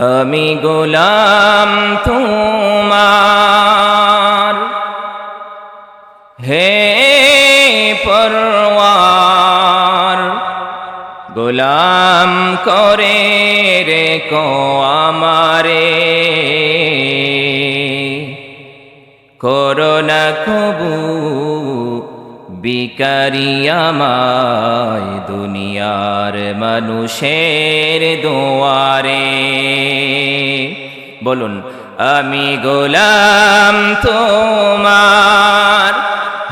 আমি গোলাম তোমার, হে পরওয়ার, গোলাম করে রেখো আমারে, করো না কবু বিকারি আমায় দুনিয়ার মানুষের দুয়ারে। বলুন, আমি গোলাম তোমার,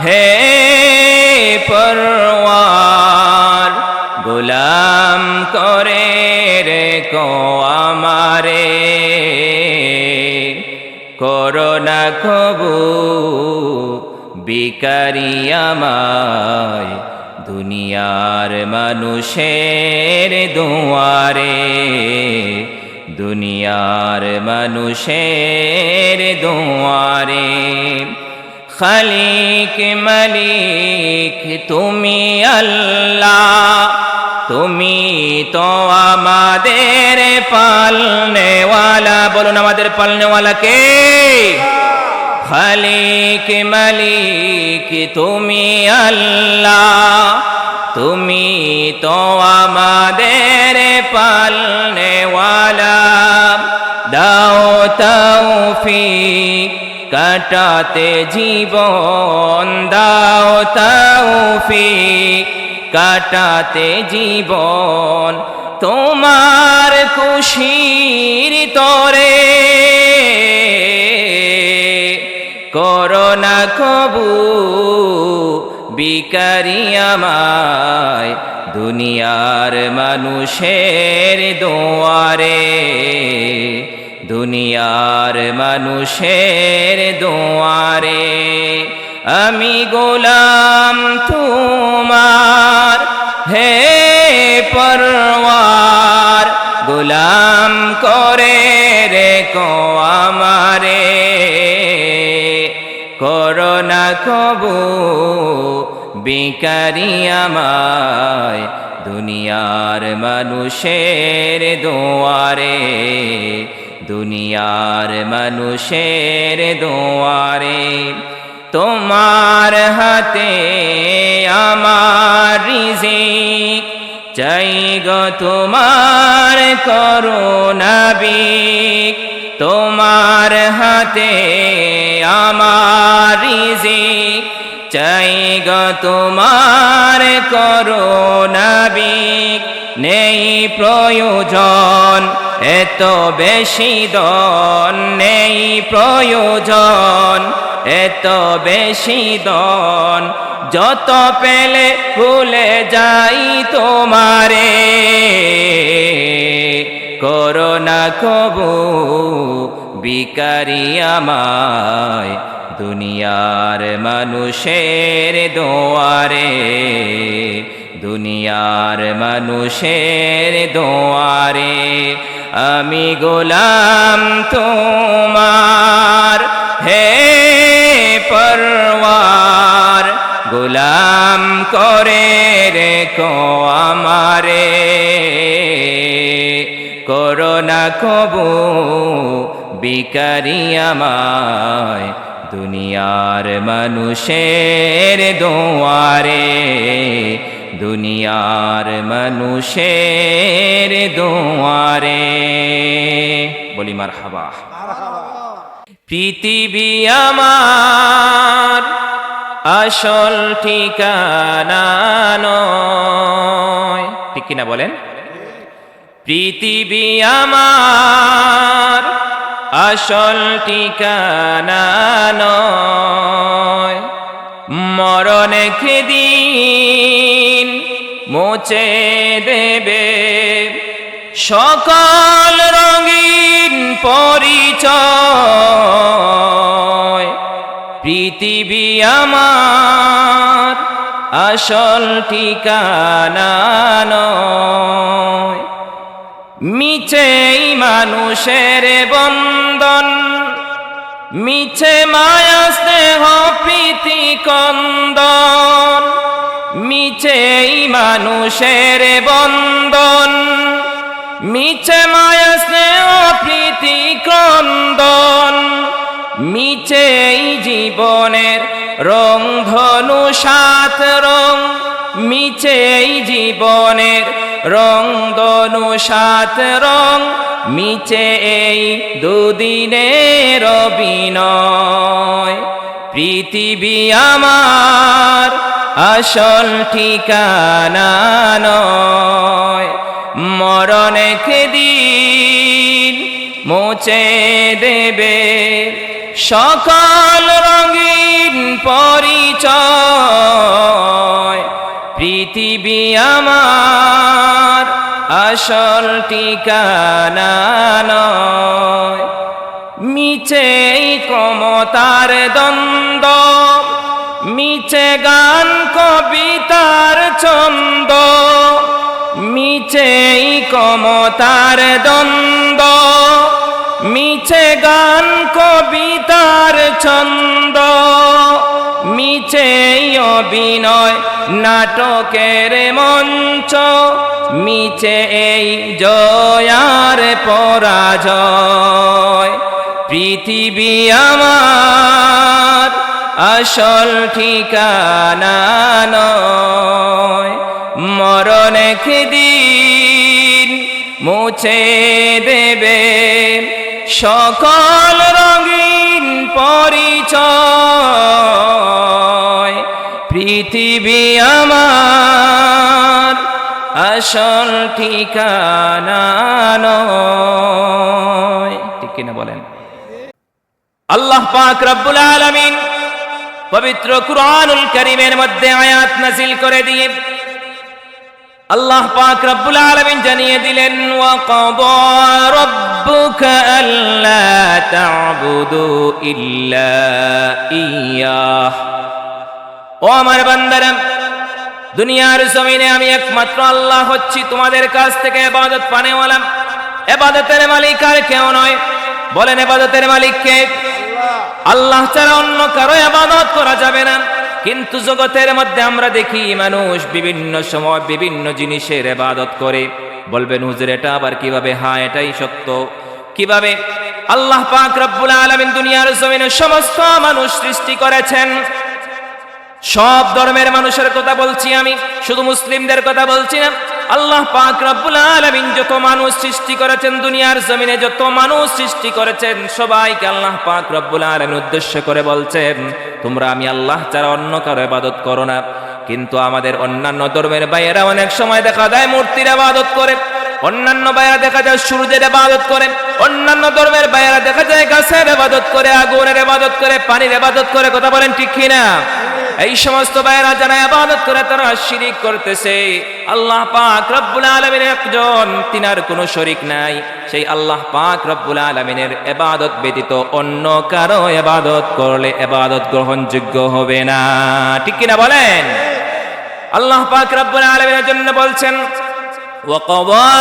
হে পরওয়ার, গোলাম করে রেখো আমারে, করো না কবু বিকারি আমায় দুনিয়ার মানুষের দুয়ারে, দুনিয়ার মানুষের দুয়ারে। খালিক মালিক তুমি আল্লাহ, তুমি তো আমাদের পালনেওয়ালা। বলুন, আমাদের পালনেওয়ালা কে? খালিক মালিক তুমি আল্লাহ, তুমি তো আমাদের পালনেওয়ালা। দাও তৌফিক কাটাতে জীবন, দাও তৌফিক কাটাতে জীবন, তোমার খুশির তরে, করো না কবু বিকারি আমায় দুনিয়ার মানুষের দুয়ারে, দুনিয়ার মানুষের দুয়ারে। আমি গোলাম তোমার, হে পরওয়ার, গোলাম করে রেখো আমারে, করো না কবু বিকারি আমায় দুনিয়ার মানুষের দুয়ারে, দুনিয়ার মানুষের দুয়ারে। তোমার হাতে আমার রিজিক, চাই গো তোমার করুণা বিক, তোমার হাতে আমার রিজিক, চাই গো তোমার করুণা বিক। নেই প্রয়োজন এত বেশি দন, নেই প্রয়োজন এত বেশি দন, যত পেলে ভুলে যাই তোমারে, করো না কবু বিকারি আমায় দুনিয়ার মানুষের দুয়ারে, দুনিয়ার মানুষের দুয়ারে। আমি গোলাম তোমার, হে পরওয়ার, গোলাম করে রেখো আমারে, করো না কবু বিকারি আমায় দুনিয়ার মানুষের দুয়ারে, দুনিয়ার মানুষের দুয়ারে। বলি মারহাবা। পৃথিবী আমার আসল ঠিকানা নয়, ঠিক কিনা বলেন? পৃথিবী আমার আসল ঠিকানা নয়, মরণ একদিন মুছে দেবে সকল রঙিন পরিচয়। পৃথিবী আমার আসল ঠিকানা নয়, মিছেই মানুষের বন্ধন, মিছে মায়া স্নেহ প্রীতি কন্দন, মিছেই মানুষের বন্ধন, মিছে মায়া স্নেহ মিছে এই জীবনের রং ধনু সাত রং, মিছে এই জীবনের রং ধনু সাত রং, মিছে এই দুদিনের অভিনয়। পৃথিবী আমার আসল ঠিকানা নয়, মরণ একদিন মুছে দেবে সকল রঙিন পরিচয়। পৃথিবী আমার আসল ঠিকানা নয়, মিছে ক্ষমতার দ্বন্দ্ব, মিছে গান কবিতার ছন্দ, মিছে ক্ষমতার দ্বন্দ্ব, মিছে গান কবিতার ছন্দ, মিছে অভিনয় নাটকের মঞ্চ, মিছে এই জয়ার পরাজয়। পৃথিবী আমার আসল ঠিকানা নয়, মরণ একদিন মুছে দেবে সকল রঙিন পরিচয়। পৃথিবী আমার আসল ঠিকানা নয়। ঠিক কিনা বলেন? আল্লাহ পাক রব্বুল আলামিন পবিত্র কুরআনুল কারীমের মধ্যে আয়াত নাযিল করে দিয়ে আল্লাহ পাক রব্বুল আলামিন জানিয়ে দিলেন, ওয়া ক্বাদা রাব্বুকা আল্লা তা'বুদু ইল্লা ইয়্যাহ। ও আমার বান্দারা, দুনিয়ার জমিনে আমি একমাত্র আল্লাহ হচ্ছি তোমাদের কাছ থেকে ইবাদত পানেওয়ালা। ইবাদতের মালিক আর কেউ নয়। বলেন, ইবাদতের মালিক কে? আল্লাহ ছাড়া অন্য কারো ইবাদত করা যাবে না। কিন্তু জগতের মধ্যে আমরা দেখি মানুষ বিভিন্ন সময় বিভিন্ন জিনিসের ইবাদত করে। বলবেন, হুজুর এটা আবার কিভাবে? হ্যাঁ, এটাই সত্য। কিভাবে? আল্লাহ পাক রব্বুল আলামিন দুনিয়ার জমিনে সমস্ত মানুষ সৃষ্টি করেছেন। সব ধর্মের মানুষের কথা বলছি আমি, শুধু মুসলিমদের কথা বলছি না। আল্লাহ পাক রব্বুল আলামিন যত মানুষ সৃষ্টি করেছেন দুনিয়ার জমিনে, যত মানুষ সৃষ্টি করেছেন, সবাইকে আল্লাহ পাক রব্বুল আলামিন উদ্দেশ্য করে বলছেন, তোমরা আমি আল্লাহ ছাড়া অন্য কারো ইবাদত করো না। কিন্তু আমাদের অন্যান্য ধর্মের ভাইয়েরা অনেক সময় দেখা যায় মূর্তির ইবাদত করে, অন্যান্য ভাইয়েরা দেখা যায় সূর্যের ইবাদত করে, অন্যান্য ধর্মের ভাইয়েরা দেখা যায় গাছের ইবাদত করে, আগুনের ইবাদত করে, পানির ইবাদত করে। কথা বলেন ঠিক কিনা? এই সমস্ত ভাইয়েরা যারা ইবাদত করে তারা শিরিক করতেছে। আল্লাহ পাক রব্বুল আলামিনের একজন, তিনার কোনো শরীক নাই। সেই আল্লাহ পাক রব্বুল আলামিনের ইবাদত ব্যতীত অন্য কারো ইবাদত করলে ইবাদত গ্রহণযোগ্য হবে না। ঠিক কিনা বলেন? আল্লাহ পাক রব্বুল আলামিনের জন্য বলছেন, وَقَضَى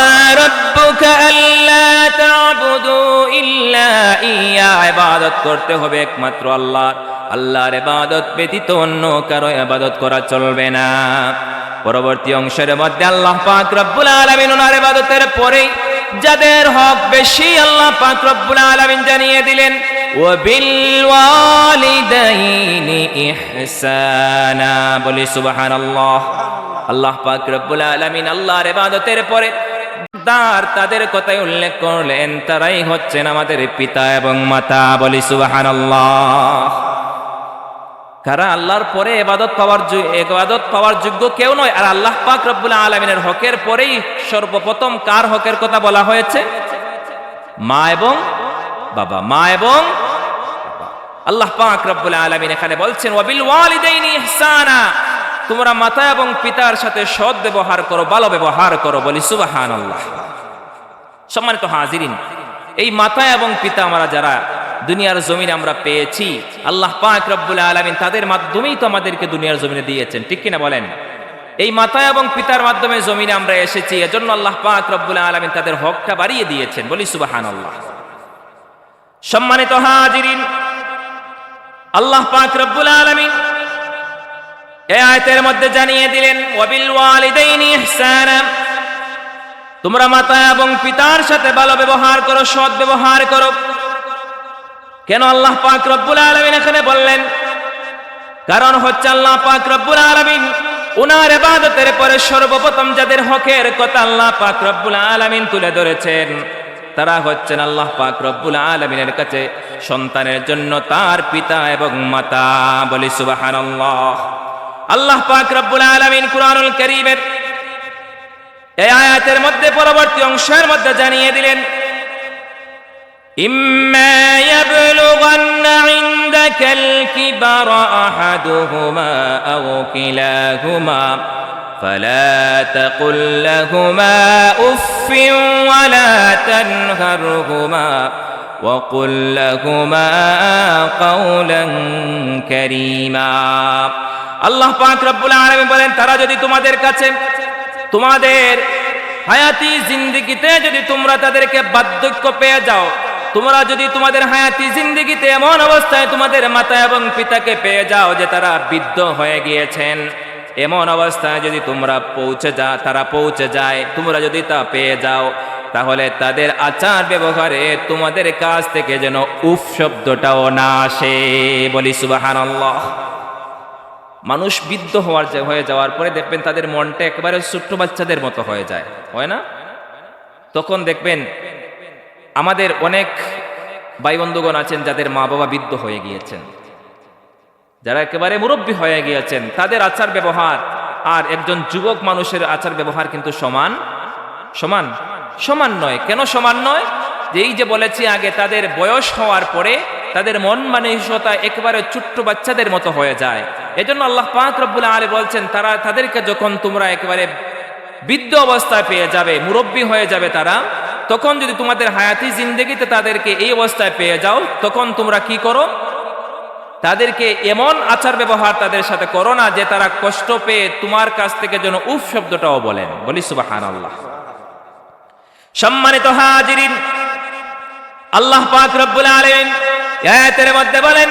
رَبُّكَ أَلَّا تَعْبُدُوا إِلَّا إِيَّاهُ। ইবাদত করতে হবে একমাত্র আল্লাহর। আল্লাহর ইবাদত ব্যতীত অন্য কারো ইবাদত করা চলবে না। পরবর্তী অংশের মধ্যে আল্লাহ পাক রব্বুল আলামিন ওনার ইবাদতের পরে যাদের হক বেশি আল্লাহ পাক রব্বুল আলামিন জানিয়ে দিলেন, ওয়াবিল ওয়ালিদাইনি ইহসানা। বলি সুবহানাল্লাহ। আল্লাহ পাক রব্বুল আলামিন আল্লাহর ইবাদতের পরে তাদের কথাই উল্লেখ করলেন, তারাই হচ্ছেন আমাদের পিতা এবং মাতা। বলি সুবহানাল্লাহ। কারা আল্লাহর পরে ইবাদত পাওয়ার যোগ্য কেউ নয়। আর আল্লাহ পাক রব্বুল আলামিনের হকের পরেই সর্বপ্রথম কার হকের কথা বলা হয়েছে? মা এবং বাবা। মা এবং আল্লাহ পাক রব্বুল আলামিন এখানে বলছেন, ওয়াবিল ওয়ালিদাইনি ইহসানা। তোমরা মাতা এবং পিতার সাথে সৎ ব্যবহার করো, ভালো ব্যবহার করো। বলি সুবহানাল্লাহ। সম্মানিত হাজিরিন, এই মাতা এবং পিতা আমরা যারা দুনিয়ার জমিনে আমরা পেয়েছি, আল্লাহ পাক রব্বুল আলামিন তাদের মাধ্যমেই তো আমাদেরকে দুনিয়ার জমিনে দিয়েছেন। ঠিক কিনা বলেন? এই মাতা এবং পিতার মাধ্যমে জমিনে আমরা এসেছি, এজন্য আল্লাহ পাক রব্বুল আলামিন তাদের হকটা বাড়িয়ে দিয়েছেন। বলি সুবহানাল্লাহ। সম্মানিত হাজিরিন, আল্লাহ পাক রব্বুল আলামিন এই আয়াতের মধ্যে জানিয়ে দিলেন, ওয়াবিল ওয়ালিদাইনি ইহসানা। তোমরা মাতা এবং পিতার সাথে ভালো ব্যবহার করো, সৎ ব্যবহার করো। কেন আল্লাহ পাক রব্বুল আলামিন এখানে বললেন? কারণ হচ্ছে আল্লাহ পাক রব্বুল আলামিন উনার ইবাদতের পরে সর্বপ্রথম যাদের হকের কথা আল্লাহ পাক রব্বুল আলামিন তুলে ধরেছেন, তারা হচ্ছেন আল্লাহ পাক রব্বুল আলামিনের কাছে সন্তানের জন্য তার পিতা এবং মাতা। বলি সুবহানাল্লাহ। আল্লাহ পাক রব্বুল আলামিন কুরআনুল কারীমের এই আয়াতের মধ্যে পরবর্তী অংশের মধ্যে জানিয়ে দিলেন, ইম্মা ইয়াবলুগান্না ইনদাকাল কিবারা আহাদুহুমা আও কিলাহুমা ফালা তাকুল লাহুমা উফফিন ওয়ালা তানহারহুমা وقل لهما قولا كريما। আল্লাহ পাক রব্বুল আলামিন বলেন, তারা যদি তোমাদের কাছে তোমাদের হায়াতি জিন্দেগিতে যদি তোমরা তাদেরকে বার্ধক্য পেয়ে যাও, তোমরা যদি তোমাদের হায়াতি জিন্দেগিতে এমন অবস্থায় তোমাদের মাতা এবং পিতাকে পেয়ে যাও যে তারা বৃদ্ধ হয়ে গিয়েছেন, এমন অবস্থায় যদি তারা পৌঁছে যায়, তোমরা যদি তা পেয়ে যাও, তাহলে তাদের আচার ব্যবহারে তোমাদের কাছ থেকে যেন উফ শব্দটাও না আসে। বলি সুবহানাল্লাহ। মানুষ বৃদ্ধ হয়ে যাওয়ার পরে দেখবেন তাদের মনটা একেবারে ছোট্ট বাচ্চাদের মতো হয়ে যায়, হয় না? তখন দেখবেন আমাদের অনেক ভাই বন্ধুগণ আছেন যাদের মা বাবা বৃদ্ধ হয়ে গিয়েছেন, যারা একেবারে মুরব্বী হয়ে গিয়েছেন, তাদের আচার ব্যবহার আর একজন যুবক মানুষের আচার ব্যবহার কিন্তু সমান নয়। কেন সমান নয়? যে এই যে বলেছি আগে, তাদের বয়স হওয়ার পরে তাদের মন মানসিকতা একেবারে ছোট্ট বাচ্চাদের মতো হয়ে যায়। এজন্য আল্লাহ পাক রব্বুল আলামিন বলছেন, তাদেরকে যখন তোমরা একেবারে বৃদ্ধ অবস্থায় পেয়ে যাবে, মুরব্বী হয়ে যাবে তারা, তখন যদি তোমাদের হায়াতি জিন্দেগিতে তাদেরকে এই অবস্থায় পেয়ে যাও, তখন তোমরা কি করো? তাদেরকে এমন আচার ব্যবহার তাদের সাথে করো না যে তারা কষ্ট পেয়ে তোমার কাছ থেকে যেন উফ শব্দটাও বলেন। বলি সুবহানাল্লাহ। সম্মানিত হাজিরিন, আল্লাহ পাক রব্বুল আলামিন আয়াতের মধ্যে বলেন,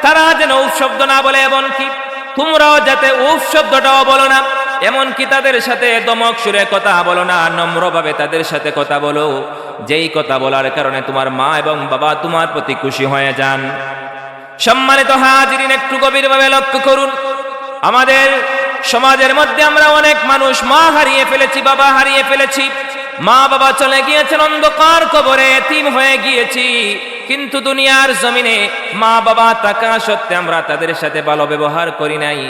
তারা যেন উফ শব্দ না বলে, এমনকি তোমরাও যাতে উফ শব্দটাও বলো না, এমনকি তাদের সাথে দমক সুরে কথা বলো না, নম্রভাবে তাদের সাথে কথা বলো, যেই কথা বলার কারণে তোমার মা এবং বাবা তোমার প্রতি খুশি হয়ে যান। সম্মানিত হাজিরিন, একটু গভীরভাবে লক্ষ্য করুন, আমাদের সমাজের মধ্যে আমরা অনেক মানুষ মা হারিয়ে ফেলেছি, বাবা হারিয়ে ফেলেছি, মা বাবা চলে গিয়েছেন অন্ধকার কবরে, এতিম হয়ে গিয়েছি। কিন্তু দুনিয়ার জমিনে মা বাবা থাকা সত্ত্বে আমরা তাদের সাথে ভালো ব্যবহার করি নাই,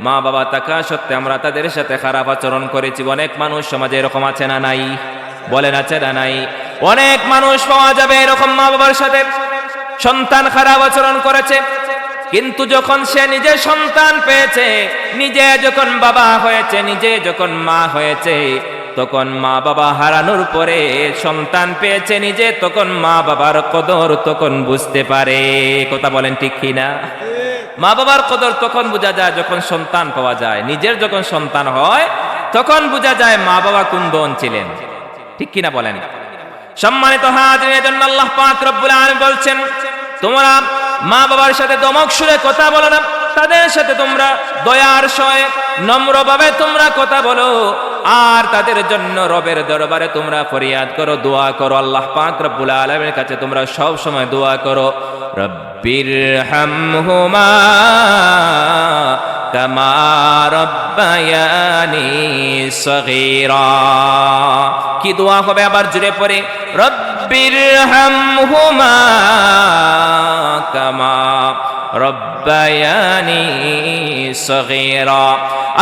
মা বাবা থাকা সত্ত্বে আমরা তাদের সাথে খারাপ আচরণ করেছি। অনেক মানুষ সমাজে এরকম আছে না নাই? বলেন আছে না নাই? অনেক মানুষ পাওয়া যাবে এরকম, মা বাবার সাথে সন্তান খারাপ আচরণ করেছে, কিন্তু যখন সে নিজে সন্তান পেয়েছে, নিজে যখন বাবা হয়েছে, নিজে যখন মা হয়েছে, তখন মা বাবা হারানোর পরে সন্তান পেয়েছে নিজে, তখন মা বাবার কদর তখন বুঝতে পারে। কথা বলেন ঠিক কিনা? মা বাবার কদর তখন বোঝা যায় যখন সন্তান পাওয়া যায়। নিজের যখন সন্তান হয় তখন বোঝা যায় মা বাবা কোন বোন ছিলেন। ঠিক কিনা বলেন? সম্মানিত হাজিরিন, এজন্য আল্লাহ পাক রব্বুল আলামিন বলছেন, তোমরা মা বাবার সাথে দমক সুরে কথা বলো না, তাদের সাথে তোমরা দয়ার সয়ে নম্রভাবে তোমরা কথা বলো, আর তাদের জন্য রবের দরবারে তোমরা ফরিয়াদ করো, দোয়া করো। আল্লাহ পাক রব্বুল আলামিনের কাছে তোমরা সব সময় দোয়া করো, রব্বিরহামহুমা কামা রব্বায়ানি সগীরা। কি দোয়া হবে? আবার জুড়ে পড়ে, রব্বিরহামহুমা কামা রব্বায়ানি সগীরা।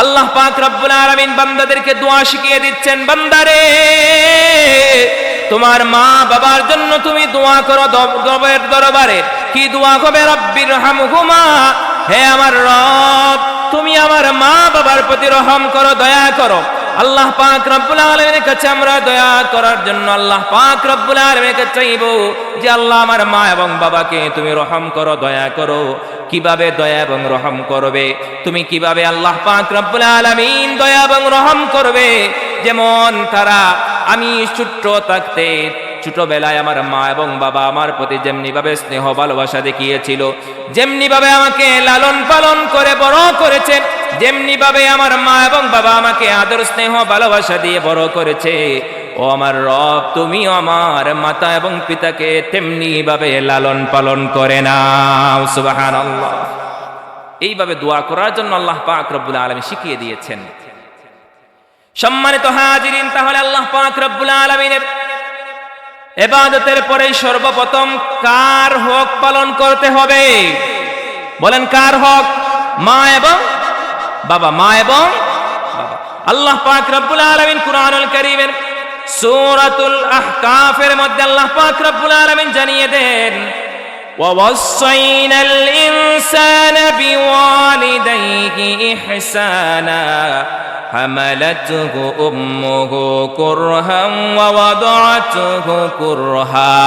আল্লাহ পাক রব্বুল আলামিন বান্দাদেরকে দোয়া শিখিয়ে দিচ্ছেন, বান্দারে তোমার মা বাবার জন্য তুমি দোয়া করো রবের দরবারে। কি দোয়া হবে? রব্বিরহামহুমা, হে আমার রব তুমি আমার মা বাবার প্রতি রহম করো, দয়া করো। আল্লাহ পাক রব্বুল আলামিনের কাছে আমরা দয়া করার জন্য আল্লাহ পাক রব্বুল আলামিনের কাছে চাইবো যে আল্লাহ আমার মা এবং বাবাকে তুমি রহম করো, দয়া করো। কিভাবে দয়া এবং রহম করবে? তুমি কিভাবে আল্লাহ পাক রব্বুল আলামিন দয়া এবং রহম করবে? যেমন তারা, আমি ছোট্ট থাকতে ছোটবেলায় আমার মা এবং বাবা আমার প্রতি যেমনি ভাবে স্নেহ ভালোবাসা দেখিয়েছিল, যেমনি ভাবে আমাকে লালন পালন করে বড় করেছে, যেমনি ভাবে আমার মা এবং বাবা আমাকে আদর স্নেহ ভালোবাসা দিয়ে বড় করেছে, ও আমার রব, তুমিও আমার মাতা এবং পিতাকে তেমনি ভাবে লালন পালন করে নাও। সুবহানাল্লাহ। এইভাবে দোয়া করার জন্য আল্লাহ পাক রব্বুল আলামিন শিখিয়ে দিয়েছেন। সম্মানিত হাজিরিন, তাহলে আল্লাহ পাক রব্বুল আলামিনের ইবাদতের পরে সর্বপ্রথম কার হক পালন করতে হবে? বলেন কার হক? মা এবং বাবা। মা এবং বাবা। আল্লাহ পাক রব্বুল আলামিন কুরআনুল কারীমের সূরাতুল আহকাফের মধ্যে আল্লাহ পাক রব্বুল আলামিন জানিয়ে দেন, وَوَصَّيْنَا الْإِنسَانَ بِوَالِدَيْهِ إِحْسَانًا حَمَلَتْهُ أُمُّهُ كُرْهًا وَوَضَعَتْهُ كُرْهًا।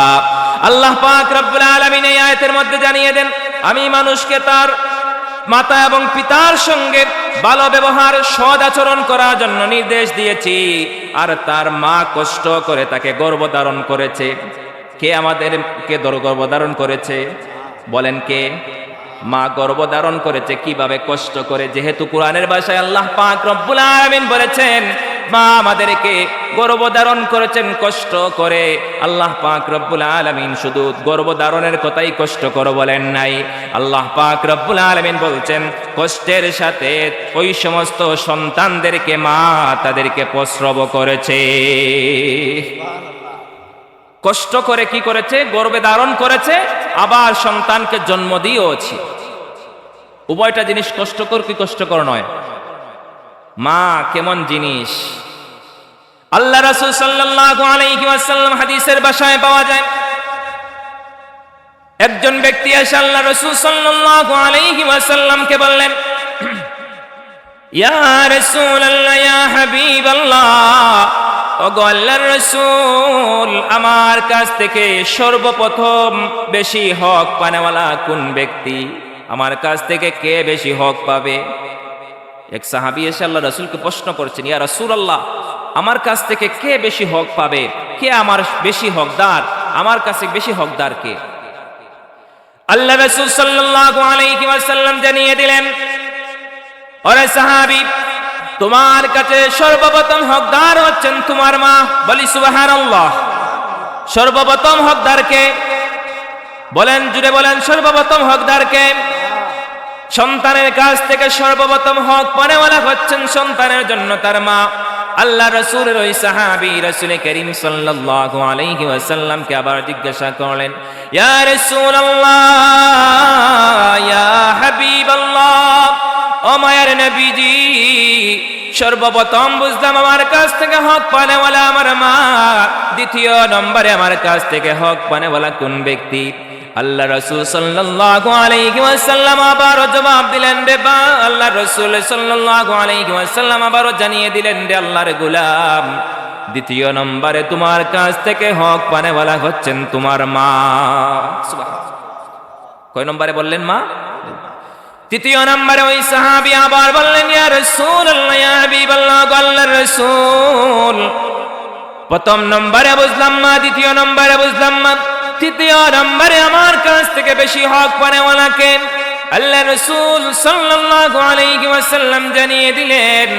আল্লাহ পাক রব্বুল আলামিন এই আয়াতের মধ্যে জানিয়ে দেন, আমি মানুষকে তার মাতা এবং পিতার সঙ্গে ভালো ব্যবহার, সৎ আচরণ করার জন্য নির্দেশ দিয়েছি, আর তার মা কষ্ট করে তাকে গর্ভধারণ করেছে। কে আমাদেরকে গর্ভধারণ করেছে? বলেন কে? মা গর্ভধারণ করেছে। কিভাবে? কষ্ট করে। যেহেতু কোরআনের ভাষায় আল্লাহ পাক রব্বুল আলামিন বলেছেন মা আমাদেরকে গর্ভধারণ করেছেন কষ্ট করে, আল্লাহ পাক রব্বুল আলামিন শুধু গর্ভধারণের কথাই কষ্ট করে বলেন নাই, আল্লাহ পাক রব্বুল আলামিন বলছেন কষ্টের সাথে ওই সমস্ত সন্তানদেরকে মা তাদেরকে প্রসব করেছে। কষ্ট করে কি করেছে? গর্ভে ধারণ করেছে, আবার সন্তানকে জন্ম দিয়েওছি। উভয়টা জিনিস কষ্টকর কি কষ্টকর নয়? মা কেমন জিনিস? আল্লাহ রাসূল সাল্লাল্লাহু আলাইহি ওয়াসাল্লাম হাদিসের ভাষায় পাওয়া যায়, একজন ব্যক্তি এসে আল্লাহ রাসূল সাল্লাল্লাহু আলাইহি ওয়াসাল্লামকে বললেন, ইয়া রাসূলুল্লাহ, ইয়া হাবিবাল্লাহ, ওগো আল্লাহর রাসূল, আমার কাছ থেকে সর্বপ্রথম বেশি হক পানেওয়ালা কোন ব্যক্তি? আমার কাছ থেকে কে বেশি হক পাবে? এক সাহাবী এসে আল্লাহ রাসূলকে প্রশ্ন করছেন, ইয়া রাসূলুল্লাহ, আমার কাছ থেকে কে বেশি হক পাবে? কে আমার বেশি হকদার? আমার কাছে বেশি হকদার কে? আল্লাহ রাসূল সাল্লাল্লাহু আলাইহি ওয়াসাল্লাম জানিয়ে দিলেন, ওরে সাহাবী, তোমার কাছে সর্বপ্রথম হকদার হচ্ছেন তোমার মা। বলি সুবহানাল্লাহ। সর্বপ্রথম হকদার কে? বলেন, জুড়ে বলেন, সর্বপ্রথম হকদার কে? সন্তানের কাছ থেকে সর্বপ্রথম হক পানেওয়ালা হচ্ছেন সন্তানের জন্য তার মা। আল্লাহ রাসূলের ওই সাহাবী রাসূল করিম সাল্লাল্লাহু আলাইহি ওয়াসাল্লামকে আবার জিজ্ঞাসা করলেন, ইয়া রাসূলুল্লাহ, ইয়া হাবিবাল্লাহ, ও মায়ের নবীজি, সর্বপ্রথম বুঝলাম আমার কাছ থেকে হক পানেওয়ালা আমার মা, দ্বিতীয় নম্বরে আমার কাছ থেকে হক পানেওয়ালা কোন ব্যক্তি? আল্লাহ রাসূল সাল্লাল্লাহু আলাইহি ওয়াসাল্লাম আবারও জবাব দিলেন, রে বা আল্লাহ রাসূল সাল্লাল্লাহু আলাইহি ওয়াসাল্লাম আবারও জানিয়ে দিলেন, রে আল্লাহর গোলাম, দ্বিতীয় নম্বরে তোমার কাছ থেকে হক পানেওয়ালা হচ্ছেন তোমার মা। সুবহানাল্লাহ। কয় নম্বরে বললেন? মা। তৃতীয় নম্বরে ওই সাহাবী আবার বললেন, ইয়া রাসূলুল্লাহ, ইয়া হাবিবাল্লাহ, আল্লাহর রাসূল, প্রথম নম্বরে বুঝলাম মা, দ্বিতীয় নম্বরে বুঝলাম মা, তৃতীয় নম্বরে আমার কাছ থেকে বেশি হক পানেওয়ালা কে? আল্লাহ রাসূল সাল্লাল্লাহু আলাইহি ওয়াসাল্লাম জানিয়ে দিলেন,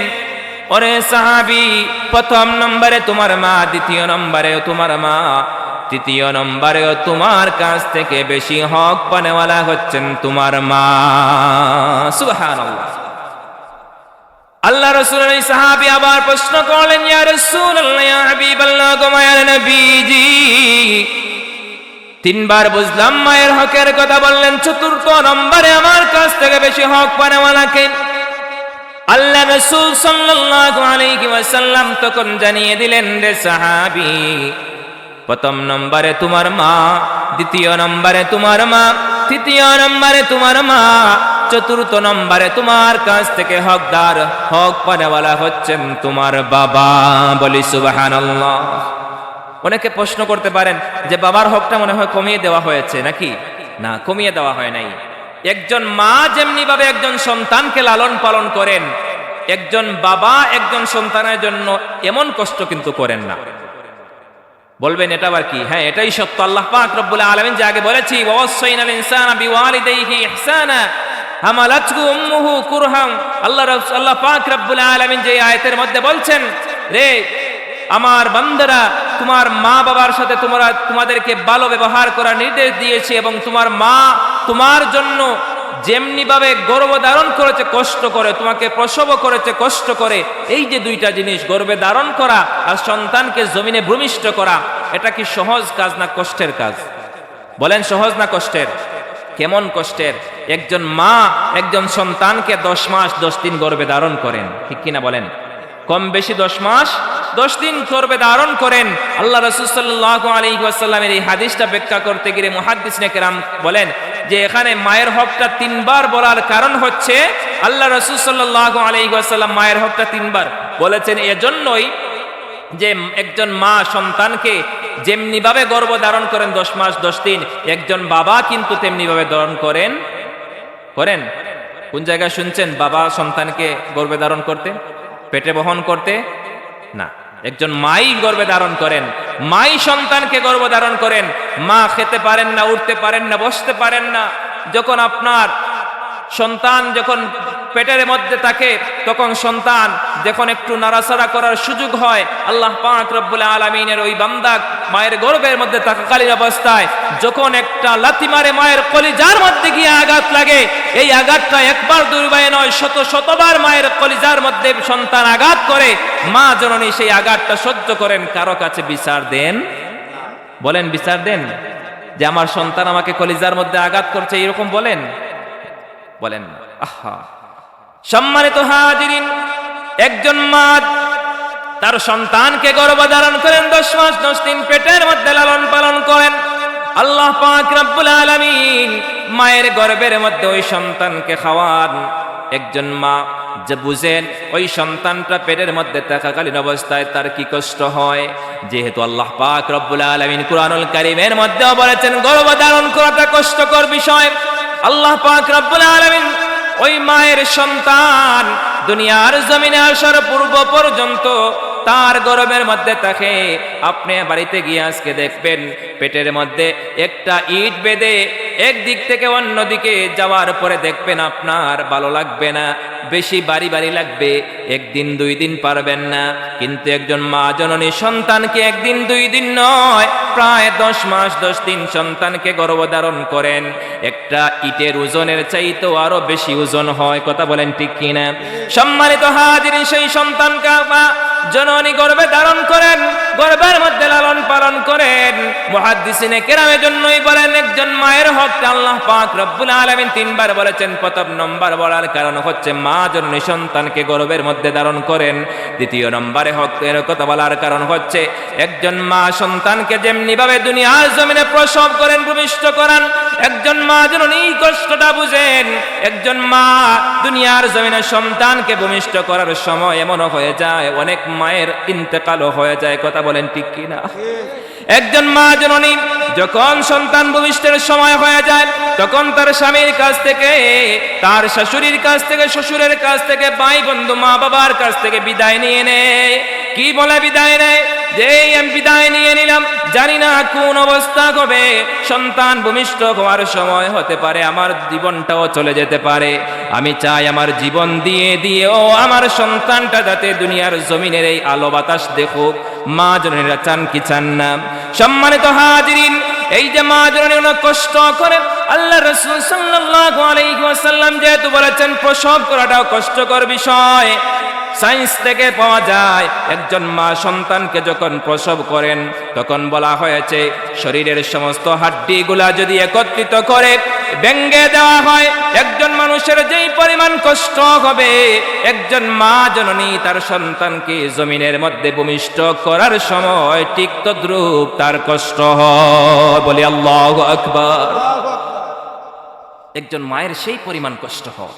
ওরে সাহাবী, প্রথম নম্বরে তোমার মা, দ্বিতীয় নম্বরেও তোমার মা, তৃতীয় নম্বরেও তোমার কাছ থেকে বেশি হক পানেওয়ালা হচ্ছেন তোমার মা। সুবহানাল্লাহ। আল্লাহ রাসূলের এই সাহাবী আবার প্রশ্ন করলেন, ইয়া রাসূলুল্লাহ, ইয়া হাবিবাল্লাহ, গো মায়ের নবীজি, তিনবার বুঝলাম মায়ের হকের কথা বললেন, চতুর্থ নম্বরে আমার কাছ থেকে বেশি হক পানেওয়ালা কে? আল্লাহ রাসূল সাল্লাল্লাহু আলাইহি ওয়াসাল্লাম তখন জানিয়ে দিলেন, রে সাহাবী, প্রথম নম্বরে তোমার মা, দ্বিতীয় নম্বরে তোমার মা, তৃতীয় নম্বরে তোমার মা, চতুর্থ নম্বরে তোমার কাছ থেকে হকদার, হক পানেওয়ালা হচ্ছেন তোমার বাবা। বলি সুবহানাল্লাহ। অনেকে প্রশ্ন করতে পারেন যে বাবার হকটা মনে হয় কমিয়ে দেওয়া হয়েছে নাকি? না, কমিয়ে দেওয়া হয় নাই। একজন মা যেমনি ভাবে একজন সন্তানকে লালন পালন করেন, একজন বাবা একজন সন্তানের জন্য এমন কষ্ট কিন্তু করেন না। বলবেন এটা আবার কি? হ্যাঁ, এটাই সত্য। আল্লাহ পাক রব্বুল আলামিন যে আগে বলেছি, ওয়াসাইনাল ইনসানা বিওয়ালিদাইহি ইহসানা হামালাতহু উম্মুহু কুরহান, আল্লাহ পাক রব্বুল আলামিন যে আয়াতের মধ্যে বলছেন, রে আমার বান্দারা তোমার মা বাবার সাথে তোমাদেরকে ভালো ব্যবহার করার নির্দেশ দিয়েছি, এবং তোমার মা তোমার জন্য যেমনি ভাবে গর্ভ ধারণ করেছে কষ্ট করে, তোমাকে প্রসব করেছে কষ্ট করে, এই যে দুইটা জিনিস, গর্ভে ধারণ করা আর সন্তানকে জমিনে ভূমিষ্ঠ করা, এটা কি সহজ কাজ না কষ্টের কাজ? বলেন সহজ না কষ্টের? কেমন কষ্টের? একজন মা একজন সন্তানকে 10 মাস 10 দিন গর্ভে ধারণ করেন, ঠিক কিনা বলেন? কম বেশি 10 মাস 10 দিন গর্ভে ধারণ করেন। আল্লাহ রাসূল সাল্লাল্লাহু আলাইহি ওয়াসাল্লামের এই হাদিসটা ব্যাখ্যা করতে গিয়ে মুহাদ্দিসিনে কেরাম বলেন যে এখানে মায়ের হকটা 3 বার বলার কারণ হচ্ছে আল্লাহ রাসূল সাল্লাল্লাহু আলাইহি ওয়াসাল্লাম মায়ের হকটা 3 বার বলেছেন এজন্যই যে একজন মা সন্তানকে যেমনি ভাবে গর্ভ ধারণ করেন 10 মাস 10 দিন, একজন বাবা কিন্তু তেমনি ভাবে ধারণ করেন। কোন জায়গায় শুনছেন বাবা সন্তানকে গর্ভে ধারণ করতে, পেটে বহন করতে? না, একজন মাই গর্ভে ধারণ করেন, মাই সন্তানকে গর্ভ ধারণ করেন। মা খেতে পারেন না, উঠতে পারেন না, বসতে পারেন না। যখন আপনার সন্তান যখন পেটের মধ্যে থাকে, তখন সন্তান যখন একটু নাড়াচাড়া করার সুযোগ হয়, আল্লাহ পাক রব্বুল আলামিনের ওই বান্দা মায়ের গর্ভের মধ্যে থাকাকালীন অবস্থায় যখন একটা লাথি মারে মায়ের কলিজার মধ্যে গিয়ে আঘাত লাগে, এই আঘাতটা একবার দুইবার নয়, শত শতবার মায়ের কলিজার মধ্যে সন্তান আঘাত করে, মা জননী সেই আঘাতটা সহ্য করেন। কারো কাছে বিচার দেন? বলেন বিচার দেন যে আমার সন্তান আমাকে কলিজার মধ্যে আঘাত করছে, এরকম বলেন? বলেন না। আহা, সম্মানিত হাজিরিন, একজন মা তার সন্তানকে গর্ভধারণ করেন, 10 মাস 10 দিন পেটের মধ্যে লালন পালন করেন। আল্লাহ পাক রব্বুল আলামিন মায়ের গর্ভের মধ্যে ওই সন্তানকে খাওয়ান। একজন মা যে বুঝেন ওই সন্তানটা পেটের মধ্যে থাকাকালীন অবস্থায় তার কি কষ্ট হয়, যেহেতু আল্লাহ পাক রব্বুল আলামিন কুরআনুল কারীমের মধ্যে বলেছেন গর্ভধারণ করাটা কষ্টকর বিষয়। আল্লাহ পাক রব্বুল আলামিন ওই মায়ের সন্তান দুনিয়ার জমিনে আসার পূর্ব পর্যন্ত তার গর্ভের মধ্যে থাকে। আপনি বাড়িতে গিয়ে আজকে দেখবেন পেটের মধ্যে একটা ইট বেঁধে একদিক থেকে অন্য দিকে যাওয়ার পরে দেখবেন আপনার ভালো লাগবে না, বেশি বাড়ি বাড়ি লাগবে, 1 দিন 2 দিন পারবেন না। কিন্তু একজন মা জননী সন্তানকে 1 দিন 2 দিন নয়, প্রায় 10 মাস 10 দিন সন্তানকে গর্ভধারণ করেন। একটা ইটের ওজনের চাইতেও আরো বেশি ওজন হয়, কথা বলেন ঠিক কিনা? সম্মানিত হাজিরিন, সেই সন্তানকে জননী গর্ভে ধারণ করেন, গর্ভের মধ্যে লালন পালন করেন। মুহাদ্দিসিনে কেরামের জন্যই বলেন একজন মায়ের হকটা আল্লাহ পাক রব্বুল আলামিন 3 বার বলেছেন। প্রথম নম্বর বলার কারণ হচ্ছে মা জননী সন্তানকে গর্ভের মধ্যে ধারণ করেন। দ্বিতীয় নম্বরে হকের কথা বলার কারণ হচ্ছে একজন মা সন্তানকে যেমনি ভাবে দুনিয়ার জমিনে প্রসব করেন, ভূমিষ্ঠ করান, একজন মা জননী কষ্টটা বুঝেন। একজন মা দুনিয়ার জমিনে সন্তানকে ভূমিষ্ঠ করার সময় এমন হয়ে যায় অনেক মায়ের ইন্তেকালও হয়ে যায়, কথা বলেন ঠিক কিনা? একজন মা জননী যখন সন্তান ভূমিষ্ঠের সময় হয়ে যায় তখন তার স্বামীর কাছ থেকে, তার শাশুড়ির কাছ থেকে, শ্বশুরের কাছ থেকে, ভাই বন্ধু মা বাবার কাছ থেকে বিদায় নিয়ে নেয়। কি বলে বিদায় নেয়? যে আমি বিদায় নিয়ে নিলাম, জানি না কোন অবস্থা হবে, সন্তান ভূমিষ্ঠ হওয়ার সময় হতে পারে আমার জীবনটাও চলে যেতে পারে। আমি চাই আমার জীবন দিয়ে দিয়েও আমার সন্তানটা যাতে দুনিয়ার জমিনের এই আলো বাতাস দেখুক। মা জননীরা চান কি চান না? সম্মানিত হাজিরিন, এই যে মা জননী অনেক কষ্ট করেন, আল্লাহ রাসূল সাল্লাল্লাহু আলাইহি ওয়াসাল্লাম যেহেতু বলেছেন প্রসব করাটাও কষ্টকর বিষয়, সায়েন্স থেকে পাওয়া যায় একজন মা সন্তানকে যখন প্রসব করেন তখন বলা হয়েছে শরীরের সমস্ত হাড্ডিগুলা যদি একত্রিত করে ভেঙে দেওয়া হয়, একজন মানুষের যেই পরিমাণ কষ্ট হবে, একজন মা জননী তার সন্তানকে জমিনের মধ্যে ভূমিষ্ঠ করার সময় ঠিক তদ্রূপ তার কষ্ট হয়। বলি আল্লাহু আকবার। একজন মায়ের সেই পরিমাণ কষ্ট হয়।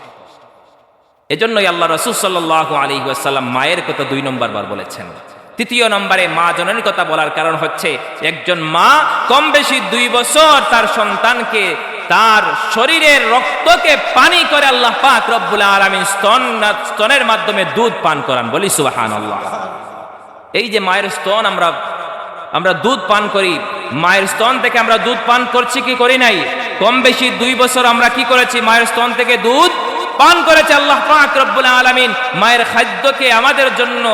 এজন্যই আল্লাহ রাসূল সাল্লাল্লাহু আলাইহি ওয়াসাল্লাম মায়ের কথা 2 নম্বর বার বলেছেন। তৃতীয় নম্বরে মা জননীর কথা বলার কারণ হচ্ছে একজন মা কম বেশি 2 বছর তার সন্তানকে তার শরীরের রক্তকে পানি করে আল্লাহ পাক রব্বুল আলামিন স্তনের মাধ্যমে দুধ পান করান। বলি সুবহানাল্লাহ। এই যে মায়ের স্তন আমরা দুধ পান করি, মায়ের স্তন থেকে আমরা দুধ পান করছি কি করি নাই? কম বেশি 2 বছর আমরা কি করেছি? মায়ের স্তন থেকে দুধ পান করেছে। আল্লাহ পাক রব্বুল আলামিন মায়ের খাদ্যকে আমাদের জন্য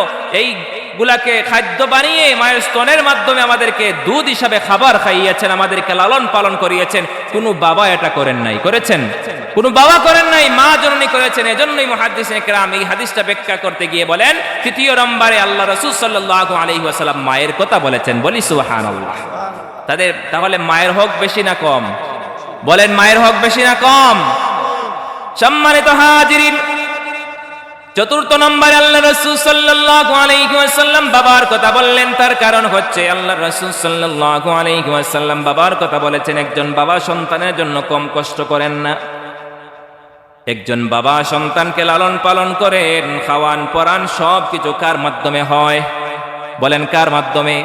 এই গুলাকে খাদ্য বানিয়ে মায়ের স্তনের মাধ্যমে আমাদেরকে দুধ হিসাবে খাবার খাইয়েছেন, আমাদেরকে লালন পালন করিয়েছেন। কোনো বাবা এটা করেন নাই, করেছেন? কোনো বাবা করেন নাই, মা জননী করেছেন। এজন্যই মুহাদ্দিসিনে কেরাম এই হাদিসটা ব্যাখ্যা করতে গিয়ে বলেন, তৃতীয় নম্বরে আল্লাহ রাসূল সাল্লাল্লাহু আলাইহি ওয়াসাল্লাম মায়ের কথা বলেছেন। বলি সুবহানাল্লাহ। তাহলে মায়ের হক বেশি না কম? বলেন, মায়ের হক বেশি না কম? সম্মানিত হাজিরিন, চতুর্থ নম্বরে আল্লাহ রাসূল সাল্লাল্লাহু আলাইহি ওয়াসাল্লাম বাবার কথা বললেন। তার কারণ হচ্ছে আল্লাহ রাসূল সাল্লাল্লাহু আলাইহি ওয়াসাল্লাম বাবার কথা বলেছেন। একজন বাবা সন্তানের জন্য কম কষ্ট করেন না। একজন বাবা সন্তানকে লালন পালন করেন, খাওয়ান পরান সব কিছু কার মাধ্যমে হয়? বলেন, কার মাধ্যমে?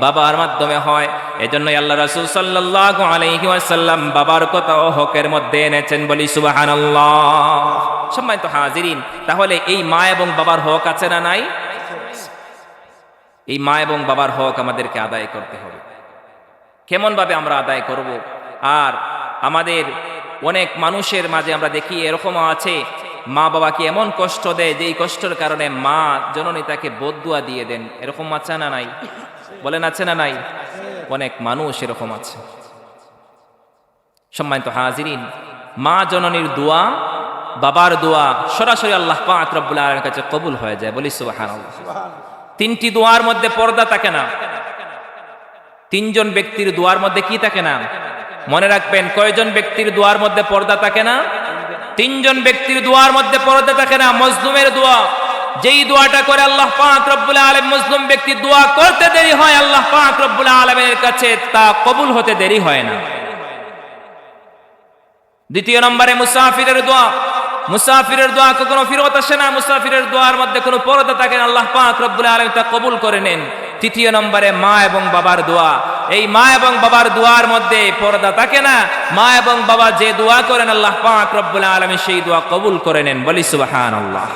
বাবার মাধ্যমে হয়। এজন্যই আল্লাহ রাসূল সাল্লাল্লাহু আলাইহি ওয়াসাল্লাম বাবার কথা ও হকের মধ্যে এনেছেন। বলি সুবহানাল্লাহ। সম্মানিত হাজিরিন, তাহলে এই মা এবং বাবার হক আছে না নাই? এই মা এবং বাবার হক আমাদেরকে আদায় করতে হবে। কেমন ভাবে আমরা আদায় করব? আর আমাদের অনেক মানুষের মাঝে আমরা দেখি এরকমও আছে, মা বাবাকে এমন কষ্ট দেয় যে এই কষ্টের কারণে মা জননী তাকে বদদুয়া দিয়ে দেন। এরকম আছে না নাই? বলেন, আছে না নাই? অনেক মানুষ এরকম আছে। সম্মানিত হাজিরিন, মা জননীর দোয়া, বাবার দোয়া সরাসরি আল্লাহ পাক রব্বুল আলামিনের কাছে কবুল হয়ে যায়। বলি সুবহানাল্লাহ। তিনটি দোয়ার মধ্যে পর্দা থাকে না। তিনজন ব্যক্তির দোয়ার মধ্যে কি থাকে না? মনে রাখবেন, কয়জন ব্যক্তির দোয়ার মধ্যে পর্দা থাকে না? তিনজন ব্যক্তির দোয়ার মধ্যে পর্দা থাকে না। মজলুমের দোয়া, যেই দোয়াটা করে আল্লাহ পাক রব্বুল আলামিন, মজলুম ব্যক্তি দোয়া করতে দেরি হয়, আল্লাহ পাক রব্বুল আলামিনের কাছে তা কবুল হতে দেরি হয় না। দ্বিতীয় নম্বরে মুসাফিরের দোয়া। মুসাফিরের দোয়া কখনো ফিরত আসে না। মুসাফিরের দোয়ার মধ্যে কোনো পর্দা থাকে না, আল্লাহ পাক রব্বুল আলামিন তা কবুল করে নেন। তৃতীয় নম্বরে মা এবং বাবার দোয়া। এই মা এবং বাবার দোয়ার মধ্যে পর্দা থাকে না। মা এবং বাবা যে দোয়া করেন আল্লাহ পাক রব্বুল আলামিন সেই দোয়া কবুল করে নেন। বলি সুবহানাল্লাহ।